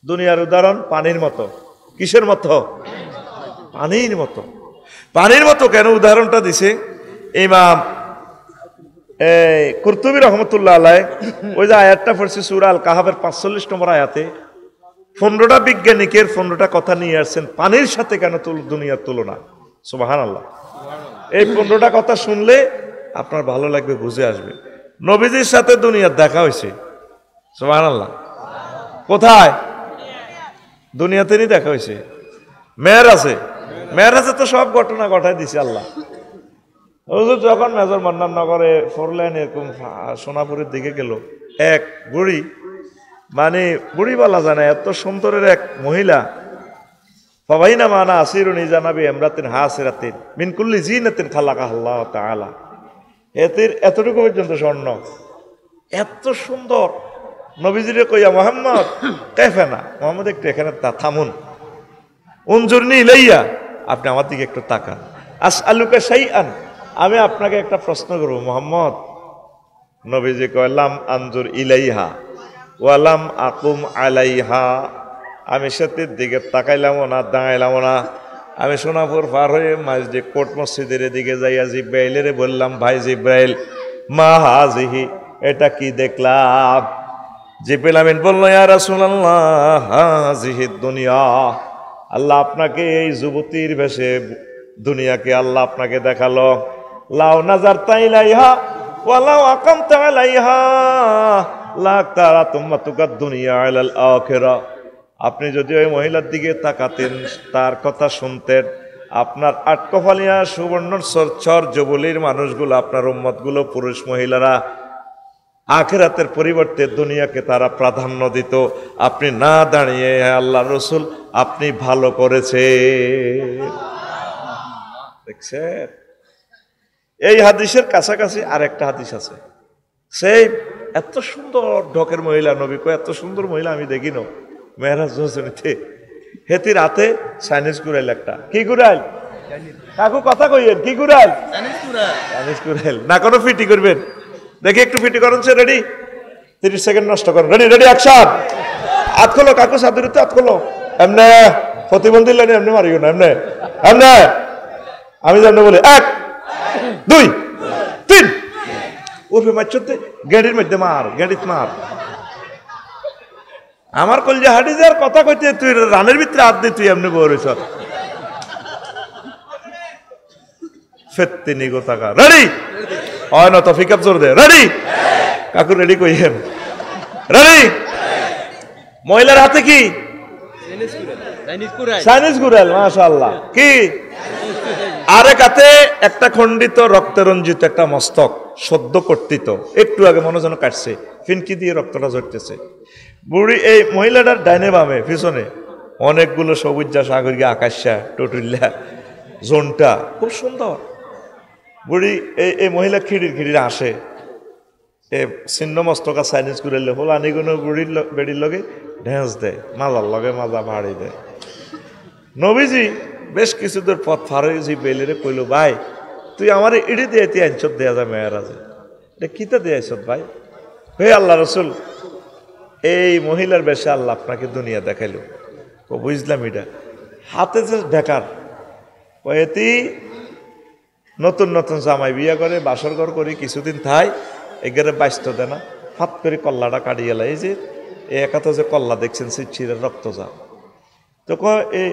দুনিয়ার উদাহরণ পানির মতো। কিসের মতো? পানির মতো। পানির মতো কেন উদাহরণটা দিছে ইমাম কুরতুবী রহমতুল্লাহ আলাইহ, ওই যে আয়াতটা পড়ছি সূরা আল কাহাফের 45 নম্বর আয়াতে, 15টা বিজ্ঞানিকের 15টা কথা নিয়ে আসছেন পানির সাথে কেন দুনিয়ার তুলনা। সুবহানাল্লাহ। এই 15টা কথা শুনলে আপনার ভালো লাগবে, বুঝে আসবে। নবীজির সাথে দুনিয়ার দেখা হয়েছে। সুবহানাল্লাহ। কোথায়? দুনিয়াতেই দেখা হয়েছে। মেরাজে তো সব ঘটনা ঘটাই দিছে আল্লাহ। হুজুর যখন মেজর মান্নান নগরে 4 লাইন এরকম সোনাপুরের দিকে গেল, এক বুড়ি, মানে বুড়ি বলা যায় না, এত সুন্দরের এক মহিলা, ফাবাইনা মানা আসিরুনি জানাবি এমরাতিন হাসিরাতিন মিন কুল্লি জিনাতিন খালাকা আল্লাহ তাআলা। এতটুকু পর্যন্ত স্বর্ণ, এত সুন্দর। নবীজিরে কইয়া মুহাম্মদ কাইফা না, মুহাম্মদ একটু এখানে থামুন, উনজুরনি ইলাইয়া, আপনি আমার দিকে একটু তাকান। আসআলুকা শাইআন, আমি আপনাকে একটা প্রশ্ন করব মুহাম্মদ। নবীজি কইলাম আনজুর ইলাইহা ওয়ালাম আকুম আলাইহা, আমি সেটির দিকে তাকাইলামও না, দাঁড়াইলামও না। আমি সোনাপুর পার হয়ে মসজিদ কোট মসজিদের দিকে যাইয়া জিব্রাইলের বললাম, ভাই জিব্রাইল, মা হাজিহি, এটা কি দেখলাম? জিব্রাইল আমিন বলল, ইয়া রাসূলুল্লাহ হাজিহি দুনিয়া, আল্লাহ আপনাকে এই যুবতীর বেশে দুনিয়াকে আল্লাহ আপনাকে দেখালো। লাউ নাজারতা ইলাইহা ওয়ালাউ আকামতা আলাইহা লাকারা তুম্মাতুকা দুনিয়া আলাল আখিরা, আপনি যদি ওই মহিলার দিকে তাকাতেন, তার কথা শুনতেন, আপনার আটকফালিয়া সুবর্ণ চর যুবলীর মানুষগুলো, আপনার উম্মতগুলো, পুরুষ মহিলারা আখিরাতের পরিবর্তে দুনিয়াকে তারা প্রাধান্য দিত। আপনি না দাঁড়িয়ে আল্লাহ রসুল আপনি ভালো করেছে। দেখছেন? এই হাদিসের কাছাকাছি আরেকটা হাদিস আছে, সেই এত সুন্দর ঢকের মহিলা, নবী কয় এত সুন্দর মহিলা আমি দেখি না মেহরাজ রজনীতে। হেতি রাতে চাইনিজ কুড়াইল একটা, কি কুড়াইল কাকু কথা কইয়েন, কি কুড়াইল? চাইনিজ কুড়াইল না, কোনো ফিটি করবেন দেখি, একটু ফিটি করেন। সে রেডি, 30 সেকেন্ড নষ্ট করেন। Ready action. হাত খোলো কাকু, সাদুরিতে হাত খোলো। এমনে প্রতিবন্ধী লাইনে এমনি মারিও না, এমনে আমি যেমন বলি 1 2 3 উঠবে মারছতে গাড়ির মধ্যে মার, গাড়িতে মার। আমার কলজা হাঁটি যার কথা কইতে তুই রানের ভিতরে হাত দিয়ে তুই এমনি বলেছ ফেরতে নিগো টাকা। রেডি হয় না তো পিকআপ জোর দে। রেডি কাকু, রেডি কইেন। রেডি। মহিলার হাতে কি? চাইনিজ কুড়াল, মাশাআল্লাহ। কি? আরেক হাতে একটা খণ্ডিত রক্তরঞ্জিত একটা মস্তক, সদ্য কর্তিত, একটু আগে মনে যেন কাটছে, ফিনকি দিয়ে রক্তটা ঝরতেছে। বুড়ি এই মহিলাটার ডাইনে বামে পিছনে অনেকগুলো সবুজা সাগরিকা আকাশা টটুল্লা জোনটা খুব সুন্দর। বুড়ি এই মহিলা খিড়ির আসে, এ ছিন্ন মস্তকা চাইনিজ কুড়াইলে হল আনিগুলো বুড়ির বেড়ির লগে ঢেঁস দেয়, মাজার লগে মাজা ভাড়ি দেয়। নবীজি বেশ কিছু দূর পথ ফার হয়ে বেলেরে কইল, ভাই তুই আমার ইডি দিয়ে তুই আইনত দেয়া যায় মেয়েরাজে, এটা কিতা দিয়ে আইছত ভাই? হে আল্লাহ রসুল, এই মহিলার বেশে আল্লাহ আপনাকে দুনিয়া দেখাইল। ও বুঝলাম, এটা হাতে যে ঢেকার এটি নতুন নতুন জামাই বিয়া করে, বাসর ঘর করি, কিছুদিন থাই এগারে বাইস্ত দেয় না, ফাত করে কল্লাটা কাটিয়ে এই যে এই একাত যে কল্লা দেখছেন চিরের রক্ত যা তো কয় এ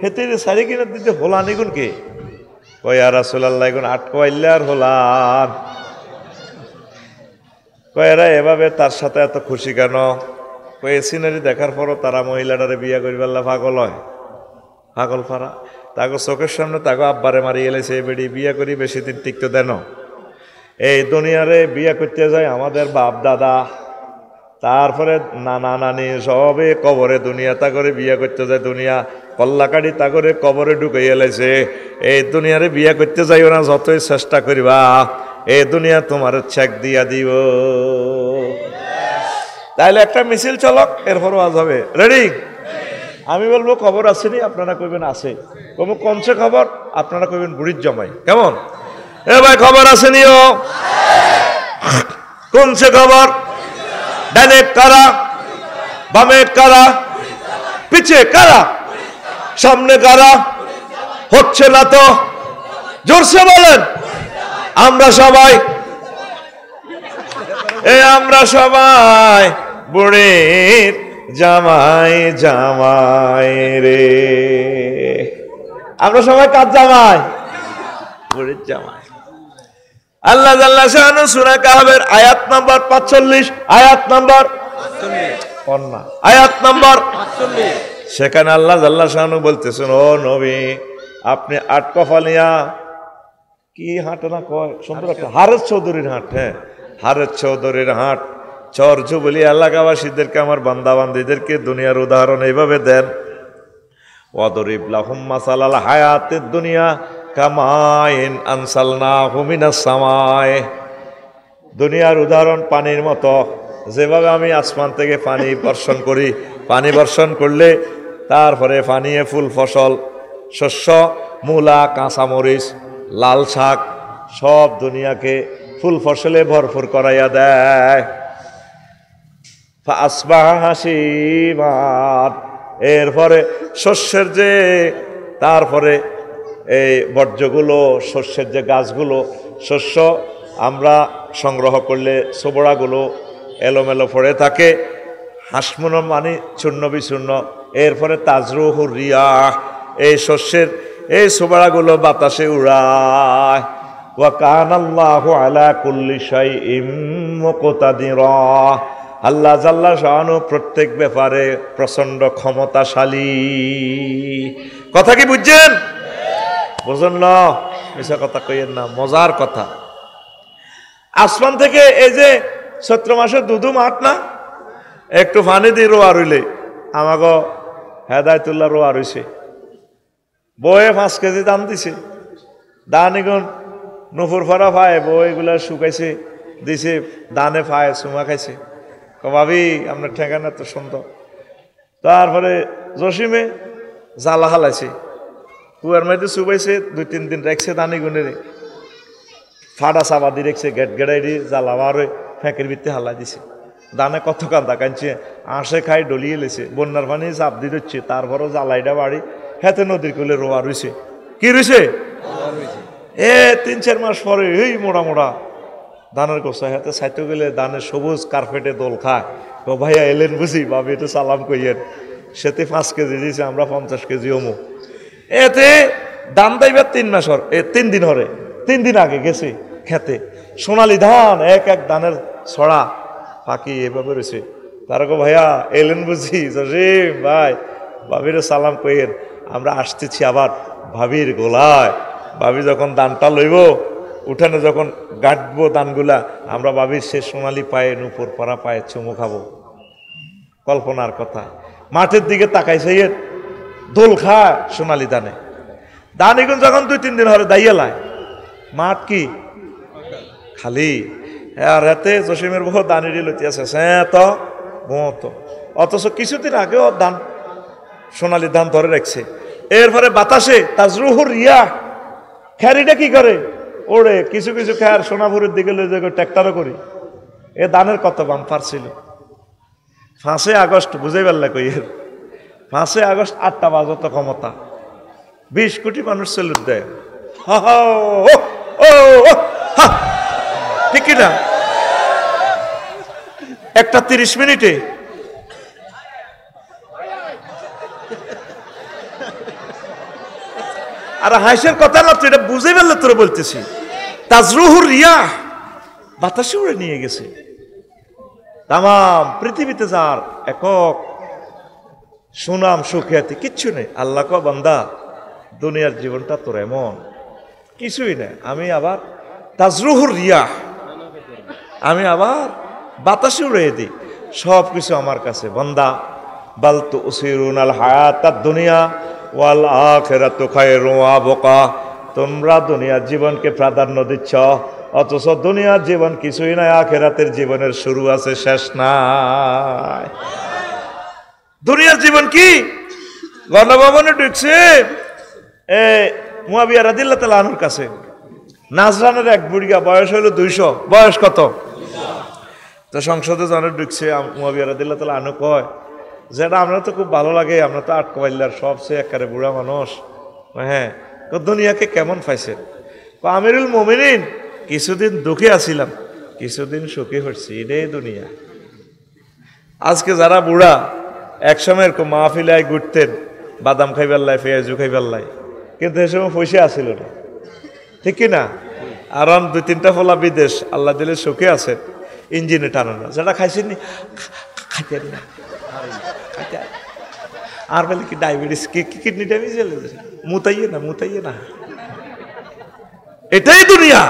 হেতে সারি কিনা দিতে হোলান এগুন কে কয় আর রাসূলুল্লাহ এগুন আটকাইলে আর হোলান কয় এরা এভাবে তার সাথে এত খুশি কেন কয় সিনারি দেখার পরও তারা মহিলাটারে বিয়া করিবার পাগল হয় পাগল ফারা তাকে চোখের সামনে তাকে আব্বারে মারি এলেছে বেড়ি বিয়া করি বেশি দিন টিকতে দেন এই দুনিয়ারে বিয়া করতে যায় আমাদের বাপ দাদা তারপরে নানা নানি সবে কবরে দুনিয়া তা করে বিয়া করতে যায় দুনিয়া কল্লাকাড়ি তা করে কবরে ঢুকে এলেছে এই দুনিয়ারে বিয়া করতে যাইও না যতই চেষ্টা করিবা এই দুনিয়া তোমার চেক দিয়া দিব তাইলে একটা মিছিল চলক এরপর আজ হবে রেডি আমি বলবো খবর আসেনি আপনারা কইবেন আছে কমু কমছে খবর আপনারা কইবেন বুড়ির জমাই কেমন এ ভাই খবর আসেনিও কমছে খবর ডানে কারা বামে কারা পিছে কারা সামনে কারা হচ্ছে না তো জোরসে বলেন আমরা সবাই আমরা সবাই বুড়ির জামাই জামাই রে আমরা সবাই কার জামাই বুড়ির জামাই আল্লাহ জাল্লা শাআনু সূরা কাহফের আয়াত নাম্বার 45 আয়াত নাম্বার 45 আয়াত নাম্বার 45 সেখানে আল্লাহ জাল্লা শাআনু বলতেছেন ও নবী আপনি আট কফালিয়া কি হাট না কয় সুন্দর একটা হারেস চৌধুরীর হাট হ্যাঁ হারেস চৌধুরীর হাট চর যুবলি এলাকাবাসীদেরকে আমার বান্দা বান্দীদেরকে দুনিয়ার উদাহরণ এইভাবে দেন ওয়াদরিব লাহুম মাসালাল হায়াতিদ দুনিয়া কামাইন আনসালনাহু মিনাস সামায়ে দুনিয়ার উদাহরণ পানির মতো যেভাবে আমি আসমান থেকে পানি বর্ষণ করি পানি বর্ষণ করলে তারপরে পানিয়ে ফুল ফসল শস্য মূলা কাঁচামরিচ লাল শাক সব দুনিয়াকে ফুল ফসলে ভরপুর করাইয়া দেয় এরপরে শস্যের যে তারপরে এই বর্জ্যগুলো শস্যের যে গাছগুলো শস্য আমরা সংগ্রহ করলে সোবড়াগুলো এলোমেলো পড়ে থাকে হাসমুন মানে চূর্ণ বিচূর্ণ এরপরে তাজরুহ রিয়াহ এই শস্যের এই সোবড়াগুলো বাতাসে উড়ায় ওয়া কানাল্লাহু আলা কুল্লি শাইইন মুকতাদিরা আল্লাহ জাল্লা শাআনু প্রত্যেক ব্যাপারে প্রচন্ড ক্ষমতাশালী কথা কি বুঝছেন বুঝুন না মিছা কথা কইেন না মজার কথা আসমান থেকে এই যে চৈত্র মাসে দুধু মাঠ না একটু পানি দিয়ে রোয়া রইলে আমাকে হেদায়তুল্লাহ রোয়া রইছে বয়ে 5 কেজি দাম দিছে দান এগুন নুপুর ফাড়া পায় বই এগুলা শুকাইছে দিছে দানে পায় চুমা খাইছে ভাবি আপনার ঠেকানা তো সুন্দর তারপরে জসিমে জ্বালা হালাইছে কুয়ার মধ্যে চুবাইছে 2-3 দিন রাখছে দানি গুনে ফাড়া চাবা দিয়ে রেখছে গেট গেড়াই দিয়ে জ্বালা মারে ফেঁকের ভিত্তি হালাই দিছে দানে কত কান্দা কাঁদছে আঁশে খাই ডলিয়ে লেছে বন্যার পানি চাপ দিয়ে দিচ্ছে তারপরও জ্বালাইটা বাড়ি হেতে নদীর কুলে রোয়া রয়েছে কি রয়েছে 3-4 মাস পরে এই মোড়া মোড়া ধানের গোসা হাতে সাইতে গেলে ধানের সবুজ কার্পেটে দোল খায় তো ভাইয়া এলেন বুঝি ভাবি এটা সালাম কইয়েন সেতে 5 কেজি দিয়েছে আমরা 50 কেজি অমু এতে দাম দাইবার 3 মাস 3 দিন হরে 3 দিন আগে গেছে খেতে সোনালি ধান এক এক ধানের ছড়া পাখি এভাবে রয়েছে তারা গো ভাইয়া এলেন বুঝি জসিম ভাই ভাবির সালাম কইয়েন আমরা আসতেছি আবার ভাবির গোলায় ভাবি যখন দানটা লইব উঠানে যখন গাঁটবো দানগুলা আমরা ভাবির সে সোনালি পায়ে নুপুর পরা পায়ে চুমু খাবো কল্পনার কথা মাঠের দিকে তাকাইছে দোল খায় সোনালি দানে দান এগুন যখন 2-3 দিন হরে দাইয়ালায় মাঠ কি খালি আর এতে জসিমের বহু দানিরি লতি আছে তো মতো অথচ কিছুদিন আগেও দান সোনালি ধান ধরে রাখছে এরপরে বাতাসে তাজরুহুর রিয়া খ্যারিটা কি করে ওড়ে কিছু কিছু খ্যার সোনাপুরের দিকে লয়ে যাবে ট্র্যাক্টরও করি এ দানের কত বাম্পার ছিল 5 আগস্ট বুঝাই পারলে কইয়ের 5 আগস্ট 8টা বাজত ক্ষমতা 20 কোটি মানুষ সেলুট দেয় ঠিক না একটা 30 মিনিটে আর হাসির কথা না, তুই এটা বুঝে ফেললে তোরা বলতেছি। তাজরুহুর রিয়াহ, বাতাসে উড়ে নিয়ে গেছে। তামাম পৃথিবীতে যার একক সুনাম সুখ্যাতি কিচ্ছু নেই। আল্লাহ কো বান্দা দুনিয়ার জীবনটা তোর এমন কিছুই নেই। আমি আবার তাজরুহুর রিয়াহ, আমি আবার বাতাসে উড়িয়ে দিই সব কিছু আমার কাছে। বান্দা বাল তুসিরুনাল হায়াতাদ দুনিয়া ওয়াল আখিরাতু খায়রুন ওয়া আবকা, তোমরা দুনিয়ার জীবনকে প্রাধান্য দিচ্ছ, অথচ দুনিয়ার জীবন কিছুই নাই, আখিরাতের জীবনের শুরু আছে, শেষ নাই। দুনিয়ার জীবন কি? গণভবনে ঢুকছে মুয়াবিয়া রাদিয়াল্লাহু তাআলা আনহুর কাছে, নাজরানের এক বুড়িয়া, বয়স হইল 200। বয়স কত? তো সংসদে জানে ঢুকছে, মুয়াবিয়া রাদিয়াল্লাহু তাআলা আনহু কয়, যেটা আমরা তো খুব ভালো লাগে, আমরা তো আটকবাইল্লার সবচেয়ে একেবারে বুড়া মানুষ, হ্যাঁ, দুনিয়াকে কেমন পাইছেন? আমিরুল মুমিনিন, কিছুদিন দুঃখে আছিলাম, কিছুদিন সুখী হচ্ছি, এটাই দুনিয়া। আজকে যারা বুড়া, একসময় এরকম মাহফিলায় ঘুরতেন, বাদাম খাইবার লাই, পেঁয়াজু খাইবার লাই, কিন্তু এ সময় পয়সা আসিল না, ঠিক কিনা? আর 2-3টা ফলা বিদেশ, আল্লাহ দিলে সুখে আছেন, ইঞ্জিনে টানো না, যেটা খাইছেন নি খাইতেন না, আর বলে কি ডায়াবেটিস, কিডনি ড্যামেজ, মুতাইয়ে না। এটাই দুনিয়া।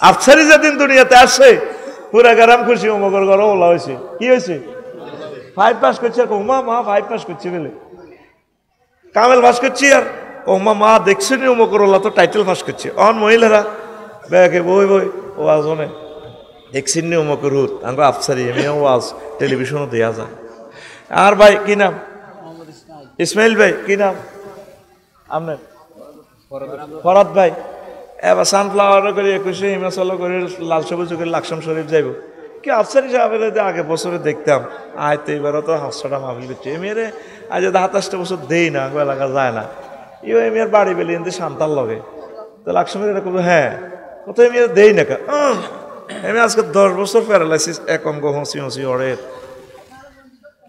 আফসারি যেদিন দুনিয়াতে আসছে, পুরা গ্রাম খুশি, অমগর ঘর ওলা হয়েছে। কি হয়েছে? 5 পাস করছে। আর মা 5 পাস করছে বলে, কামেল পাস করছি। আর মা দেখছেন অমগর ওলা তো টাইটেল পাস করছে। অন মহিলারা ব্যাগে বই ওয়াজ অনে দেখছেন নি অমগর হুত, আমরা আফসারি, এমনিও ওয়াজ টেলিভিশনও দেওয়া যায়। আর ভাই কি নাম? ইসমাইল ভাই। কি নাম আপনার? ফরাদ ভাই। এবার সানফ্লাওয়ার করে 21 হিমাচল করে লাল সবুজ করে লাকসাম শরীফ যাইব। কি আফসারি সাহেবের আগে বছরে দেখতাম, আয় তো এবারও তো 700টা মাহফিল করছে। এমএর আজ 27টা বছর দেই না, এলাকা যায় না। ইও এমএর বাড়ি বেলি এনতে শান্তার লগে তো লাকসামের এটা করবো, হ্যাঁ কোথাও এমএর দেই না। আমি আজকে 10 বছর প্যারালাইসিস, এক অঙ্গ হসি অড়ের।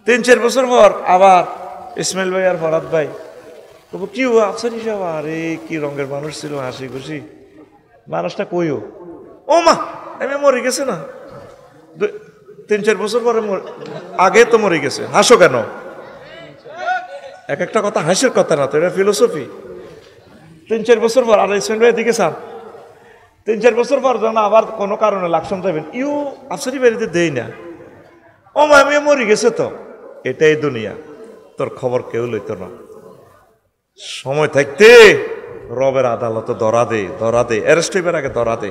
3-4 বছর পর আবার ইসমাইল ভাই আর ফরাদ ভাই তবু কি আফসারি সাহেব, আরে কি রঙের মানুষ ছিল, হাসি খুশি মানুষটা। কইও ও মা আমি মরে গেছে না, 3-4 বছর পরে আগে তো মরে গেছে। হাসো কেন? এক একটা কথা হাসির কথা না তো, এটা ফিলোসফি। 3-4 বছর পর, আর ইসমাইল ভাই দিকে চান, 3-4 বছর পর যখন আবার কোনো কারণে লাকসাম যাবেন, আফসারি বাড়িতে দেই না, ও মা আমি মরে গেছে তো। এটাই দুনিয়া, তোর খবর কেউ লইত না। সময় থাকতে রবের আদালতে ধরা দে, অ্যারেস্ট হইবার আগে ধরা দে।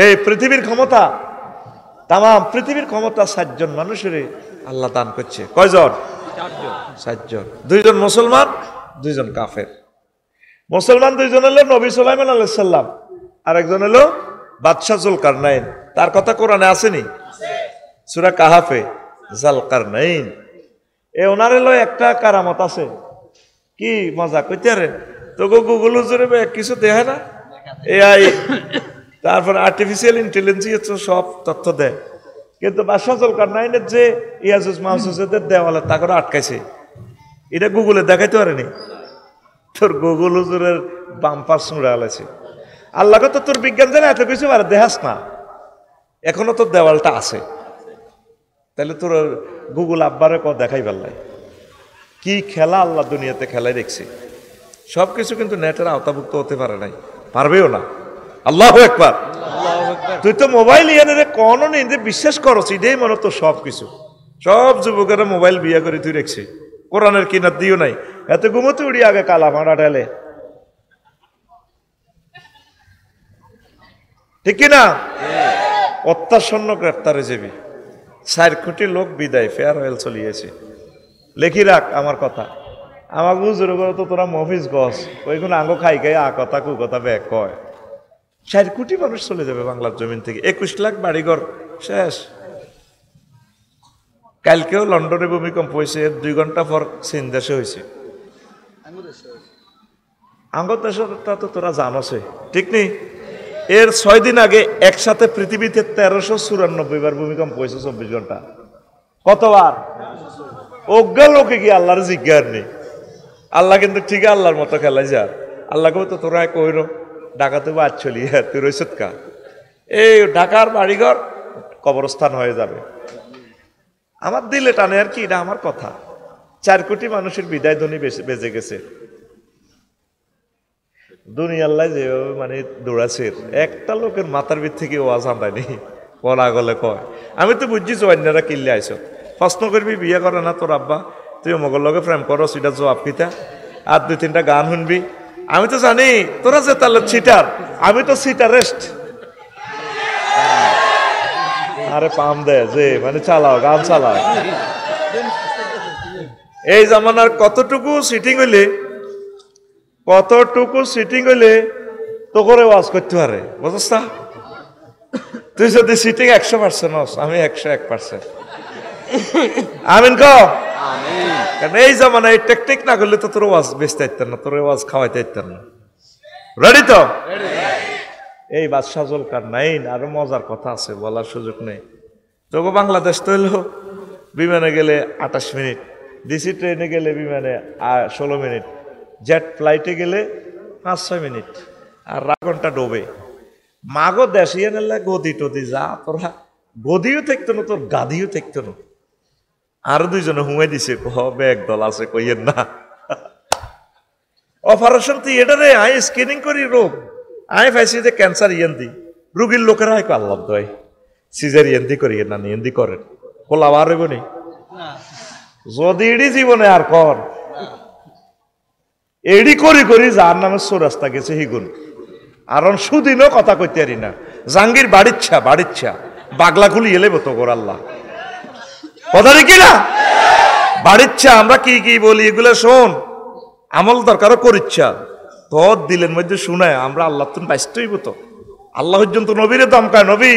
এই পৃথিবীর ক্ষমতা, তাম পৃথিবীর ক্ষমতা 7 জন মানুষের আল্লাহ দান করছে। কয়জন? 7 জন। 2 জন মুসলমান, 2 জন কাফের। মুসলমান 2 জন হলো নবী সুলাইমান আলাইহিস সালাম, আর একজন হলো বাদশাহ জুলকারনাইন। তার কথা কোরআনে আসেনি? সূরা কাহাফে, জালকারনাইন। ওনার হলো একটা কারামত আছে। কি মজা কইতে রে, তো গুগল জুড়ে কিছু দেখে না, এআই, তারপর আর্টিফিশিয়াল ইন্টেলিজেন্স সব তথ্য দেয়। কিন্তু বাদশাহ জুলকারনাইনের যে ইয়াজুজ মাউজুজের দেওয়ালে তা করে আটকাইছে, এটা গুগলে দেখাইতে পারেনি। তোর গুগল হুজুরের বাম্পার শুনে আলাইছে। আল্লাহকে তো তোর বিজ্ঞান জানে এত কিছু পারে, দেখাস না, এখনো তোর দেওয়ালটা আছে। তাহলে তোর গুগল আব্বারে দেখাই পারলাই কি খেলা আল্লাহ দুনিয়াতে খেলাই দেখছে। সবকিছু কিন্তু নেটের আওতাভুক্ত হতে পারে নাই, পারবেও না। আল্লাহু আকবার। তুই তো মোবাইল ইয়ানের কোনো নেই বিশ্বাস করছ, এটাই মনে তো সবকিছু। সব যুবকেরা মোবাইল বিয়া করে তুই রেখছে, কোরআনের কিনার দিও নাই। এত ঘুমোতে উড়ি আগে কালা মারা ঢেলে, ঠিক কিনা? অত্যাসন্ন গ্রেপ্তারে যাবি, 4 কোটি লোক বিদায়, ফেয়ারওয়েল চলিয়েছে। লেখি রাখ আমার কথা, আমার বুঝুর করে তো তোরা মফিস গছ ওইগুলো আঙ্গ খাই আ কথা কু কথা ব্যাগ কয়। 4 কোটি মানুষ চলে যাবে বাংলার জমিন থেকে, 21 লাখ বাড়িঘর শেষ। কালকেও লন্ডনে ভূমিকম্প হয়েছে, 2 ঘন্টা পর চীন দেশে হয়েছে। আঙ্গ দেশটা তো তোরা জানোসে, ঠিক নেই? এর 6 দিন আগে একসাথে পৃথিবীতে 1394 বার ভূমিকম্প হয়েছে 24 ঘন্টা। কতবার? অজ্ঞা লোকে কি আল্লাহর জিজ্ঞার নেই। আল্লাহ কিন্তু ঠিক আল্লাহর মতো খেলাই যা আল্লাহকেও তো তোরা কইর ঢাকাতে বাদ চলি হ্যাঁ তুই রইসত কা এই ঢাকার বাড়িঘর কবরস্থান হয়ে যাবে। আমার দিলে টানে আর কি, এটা আমার কথা। 4 কোটি মানুষের বিদায় ধ্বনি বেজে গেছে। দুনিয়া আল্লাহ যেভাবে মানে দৌড়াছে, একটা লোকের মাথার ভিত থেকে ওয়াজ আনতায়নি বলা গলে কয়। আমি তো বুঝছি অন্যরা কিনলে আইস প্রশ্ন করবি বিয়ে করে না তোর আব্বা, তুই অমগর লগে প্রেম করো, সেটা জবাব কিতা, আর 2-3টা গান শুনবি। আমি তো জানি তোরা যে তাহলে সিটার, আমি তো সিটারেস্ট। আরে পাম দেয় যে মানে চালাও গান চালাও। এই জামানার কতটুকু সিটিং হইলে তো করে ওয়াজ করতে পারে বুঝছ না? তুই যদি সিটিং 100% হস, আমি 101%। আমিন ক। কারণ এই জামানায় এই টেকনিক না করলে তো তোর ওয়াজ বেচতে পারতেন না, তোর ওয়াজ খাওয়াইতে পারতেন না। রেডি তো? এই বাদশাহ জুলকারনাইন আরো মজার কথা আছে, বলার সুযোগ নেই। তোকে বাংলাদেশ তো হইল বিমানে গেলে 28 মিনিট, ডিসি ট্রেনে গেলে বিমানে 16 মিনিট, জেট ফ্লাইটে গেলে 5-6 মিনিট, আর 1 ঘন্টা ডোবে। মাগো দেশিয়ে নিলে গদি টদি যা, তোরা গদিও থাকতো না, তোর গাদিও থাকতো না। আরো 2জনে হুঁয়ে দিছে, হবে একদল আছে কইয়ের না। অপারেশন থিয়েটারে আই স্ক্রিনিং করি রোগ, আই পাইছি যে ক্যান্সার ইয়েন্দি রুগীর লোকেরা হয় আল্লাহ দয় সিজার ইয়েন্দি করি না ইয়েন্দি করেন খোলা বার হইব নি যদি এডি জীবনে আর কর এডি করি করি যার নামে চৌরাস্তা গেছে হিগুন। আর সুদিনও কথা কইতে পারি না, জাঙ্গির বাড়িচ্ছা বাগলা খুলি এলে তো গোর আল্লাহ কথা রে কিনা বাড়িচ্ছা। আমরা কি কি বলি এগুলো শোন, আমল দরকারও করিচ্ছা তোর দিলের মধ্যে শুনায় আমরা আল্লাহ তুমি ব্যস্ত হইব তো। আল্লাহ পর্যন্ত নবীরে দমকায়, নবী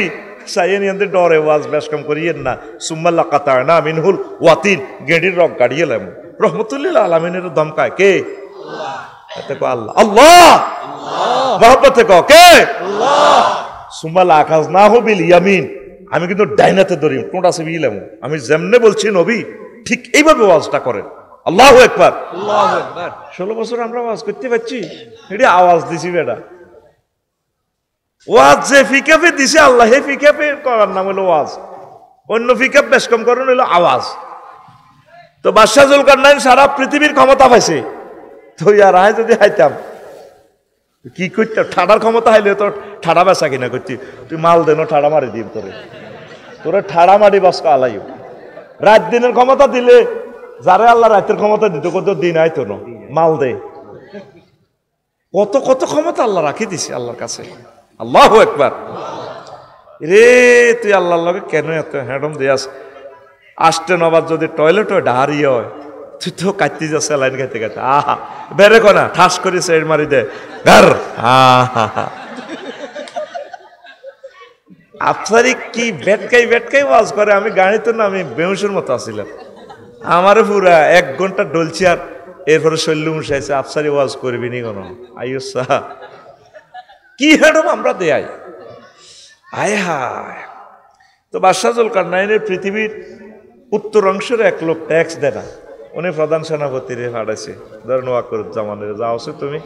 সাইয়েন ইয়াদের ডরে ওয়াজ বেশ কম করিয়েন না, সুম্মাল্লা কাতায় না মিনহুল ওয়াতিন গেঁডির রক গাড়িয়ে এলাম রহমতুল্লিল আলমিনের দমকায় কে? আল্লাহ। আল্লাহ মহব্বতে কে? সুম্মাল্লা আকাশ না হবিল ইয়ামিন, আমি কিন্তু ডাইনাতে ধরি কোনটা আছে বিলাম, আমি যেমনে বলছি নবী ঠিক এইভাবে ওয়াজটা করেন। আল্লাহু আকবার। 16 বছর আমরা ওয়াজ করতে পারছি, এটা আওয়াজ দিছি বেটা। ওয়াজ যে ফিকাপে দিছে আল্লাহ, হে ফিকাপে করার নাম হলো ওয়াজ, অন্য ফিকাপ বেশ কম করেন হলো আওয়াজ। তো বাদশাহ জুলকারনাইন সারা পৃথিবীর ক্ষমতা পাইছে, তো আর আয় যদি হাইতাম কি করতাম, ঠাডার ক্ষমতা হাইলে তো ঠাডা বেচা কিনা করছি, তুই মাল দেন ঠাডা মারি দিম তোরে ঠাডা মারি বাসকা আলাইও। রাত দিনের ক্ষমতা দিলে যারে আল্লাহ রাতের ক্ষমতা দিত কত দিন আইতো না, মাল দে কত কত ক্ষমতা আল্লাহ রাখি দিছে আল্লাহর কাছে। আল্লাহু আকবার। রে তুই আল্লাহর লগে কেন এত হ্যাডম দিয়াস? আসতে নবার যদি টয়লেট হয় ডাহারিয়ে হয়, তুই তো কাটতে যাচ্ছে লাইন খাইতে খাইতে, আহা বেড়ে কনা ঠাস করে সের মারি দে ঘর। আফসারি কি বেটকাই ওয়াজ করে, আমি গাড়িতে না আমি বেহুশের মতো আসছিলাম, আমারও পুরা 1 ঘন্টা ডলছি, আর এরপরে শৈল্য মুসাইছে আফসারি ওয়াজ করবি নি কোনো আইসা কি হ্যাডম আমরা দেয় আয় হায়। তো বাদশাহ জুলকারনাইনের পৃথিবীর উত্তর অংশের এক লোক ট্যাক্স দেয় না, উনি প্রধান সেনাপতিরে পাঠাইছে, ধরেন ওয়াকুরুজ্জামানের যা আছে তুমি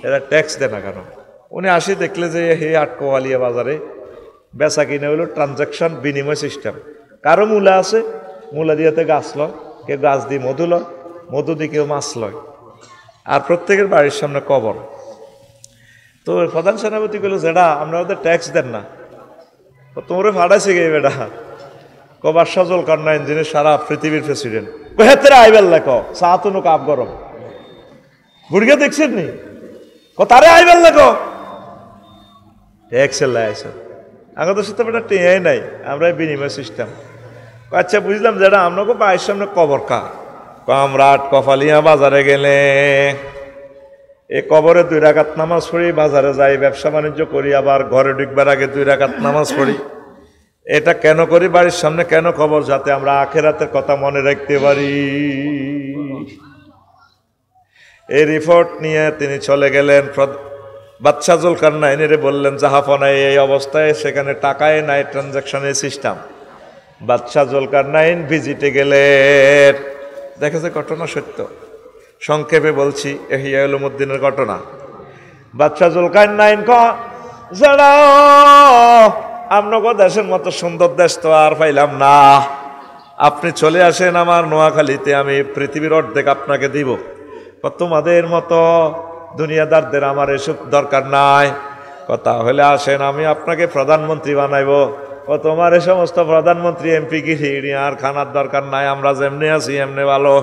এরা ট্যাক্স দেয় না কেন? উনি আসি দেখলে যে হে আটকোয়ালিয়া বাজারে বেচা কিনে হইল ট্রানজাকশন বিনিময় সিস্টেম, কারো মূলা আছে মূলা দিয়েতে গাছ লয়, কেউ গাছ দিয়ে মধু লয়, মধু দিয়ে কেউ মাছ লয়, আর প্রত্যেকের বাড়ির সামনে কবর। তো প্রধান সেনাপতি বলল যেটা আমরা ওদের ট্যাক্স দেন না, তোমরা ফাটাইছে গে বেটা বাদশাহ জুলকারনাইন যিনি সারা পৃথিবীর প্রেসিডেন্ট হেতেরা আইবেল লেখো সাহাতুনু কাপ গরম বুড়িয়া দেখছেন নি তারে আইবেল লেখো ট্যাক্স লাইছ আমাদের সাথে বেটা টেয়াই নাই, আমরা বিনিময় সিস্টেম। আচ্ছা বুঝলাম যেটা আপনাকে বাড়ির সামনে কবর কা কমরাট কফালিয়া বাজারে গেলে এই কবরে 2 রাকাত নামাজ পড়ি, বাজারে যাই ব্যবসা বাণিজ্য করি, আবার ঘরে ঢুকবার আগে 2 রাকাত নামাজ পড়ি। এটা কেন করি? বাড়ির সামনে কেন কবর? যাতে আমরা আখিরাতের কথা মনে রাখতে পারি। এই রিপোর্ট নিয়ে তিনি চলে গেলেন বাদশাহ জুলকারনাইনের বললেন জাহাপনায় এই অবস্থায় সেখানে টাকায় নাই ট্রানজাকশনের সিস্টেম। বাদশাহ জুলকারনাইন ভিজিটে গেলেন, দেখেছে ঘটনা সত্য। সংক্ষেপে বলছি, ইহইয়া উলুমুদ্দিনের ঘটনা। বাদশাহ জুলকারনাইন কয়, যারা আপনাকে দেশের মতো সুন্দর দেশ তো আর পাইলাম না, আপনি চলে আসেন আমার নোয়াখালীতে, আমি পৃথিবীর অর্ধেক আপনাকে দিব। তোমাদের মতো দুনিয়াদারদের আমার এসব দরকার নাই, কথা হলে আসেন আমি আপনাকে প্রধানমন্ত্রী বানাইব। তোমার এ সমস্ত প্রধানমন্ত্রী এমপি গিরি আর খানার দরকার নাই, আমরা যেমনি আছি এমনি ভালো।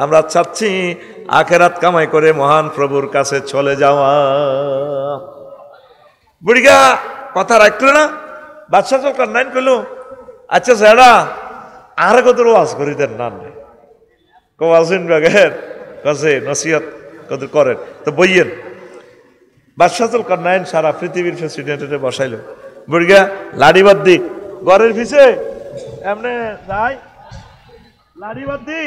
আমরা চাচ্ছি আখেরাত কামাই করে মহান প্রভুর কাছে চলে যাওয়া। বুড়িগা কথা রাখলো না, বাদশাহ জুলকারনাইন কইল, আচ্ছা স্যারা আর কত ওয়াজ করি দেন না কোয়াজিন বাগের কাছে নসিহত কত করেন তো বইয়েন। বাদশাহ জুলকারনাইন সারা পৃথিবীর প্রেসিডেন্টে বসাইল। বুড়িগা লাড়ি বাদ্দি ঘরের পিছে এমনি যাই, লাড়ি বাদ্দি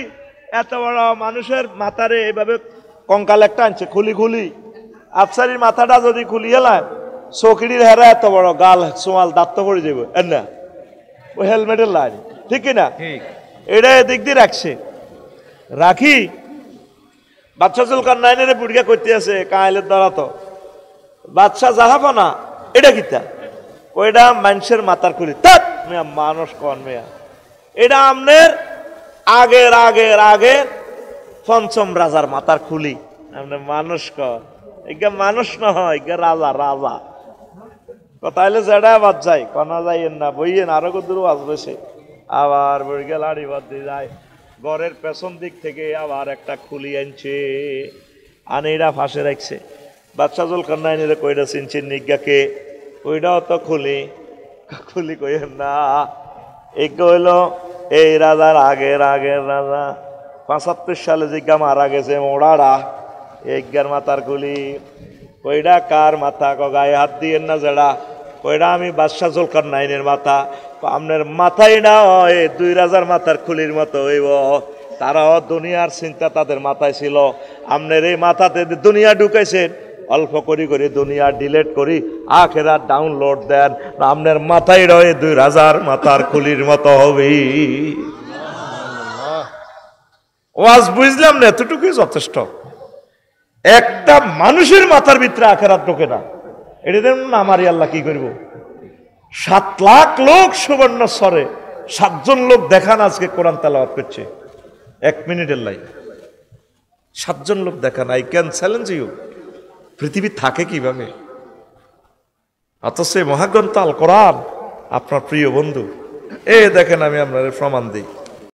এত বড় মানুষের মাথারে এইভাবে কঙ্কাল একটা আনছে খুলি খুলি, আফসারির মাথাটা যদি খুলি এলাম চৌকিটির হেরা এত বড় গাল সোমাল দাঁত করে যাবো না, ওই হেলমেটের লাইন ঠিক কিনা, এটা এদিক দিয়ে রাখছে রাখি। বাদশাহ জুলকারনাইনের বুড়িয়া করতে আছে কাঁইলের দ্বারা তো বাদশাহ যাহাবো না, এটা কিতা ওইটা মানুষের মাথার খুলি তাত মেয়া মানুষ কন মেয়া, এটা আমনের আগের আগের আগের পঞ্চম রাজার মাথার খুলি, আপনি মানুষ কন, এগা মানুষ নয়, এগা রাজা রাজা। কথা হলে যেটা বাদ যায় কনা যাইয়েন না, বইয়েন আরো কত আসবে সে। আবার বইগে লাড়ি বাদ দিয়ে যায়, ঘরের পেছন দিক থেকে আবার একটা খুলি আনছে, আনেরা ফাঁসে রাখছে। বাদশাহ জুলকারনাইনের কইটা চিনছেন নিজ্ঞাকে, ওইটাও তো খুলি খুলি কইেন না, এই হইল এই রাজার আগের আগের রাজা ৭৫ সালে জিজ্ঞা মারা গেছে মোড়াড়া, এইগার মাথার খুলি। কইটা কার মাথা? গায়ে হাত দিয়েন না যেটা, কইটা আমি বাদশাহ জুলকারনাইনের মাথা। আপনার মাথাই না হয় ২ রাজার মাথার খুলির মতো হইব, তারাও দুনিয়ার চিন্তা তাদের মাথায় ছিল, আপনার এই মাথাতে দুনিয়া ঢুকাইছেন, অল্প করি করি দুনিয়া ডিলেট করি আখেরাত ডাউনলোড দেন, আপনার মাথায় রয়ে ২ রাজার মাথার খুলির মতো হবে। ওয়াজ বুঝলাম না, এতটুকুই যথেষ্ট। একটা মানুষের মাথার ভিতরে আখেরাত ঢোকে না, এটা দেখুন না আমারই আল্লাহ কি করব। ৭ লাখ লোক সুবর্ণ স্বরে ৭ জন লোক দেখান আজকে কোরআন তেলাওয়াত করছে ১ মিনিটের লাইন, ৭ জন লোক দেখান। আই ক্যান চ্যালেঞ্জ ইউ, পৃথিবী থাকে কিভাবে? অথচ মহাগ্রন্থ আল কোরআন আপনার প্রিয় বন্ধু, এ দেখেন আমি আপনার প্রমাণ দিই।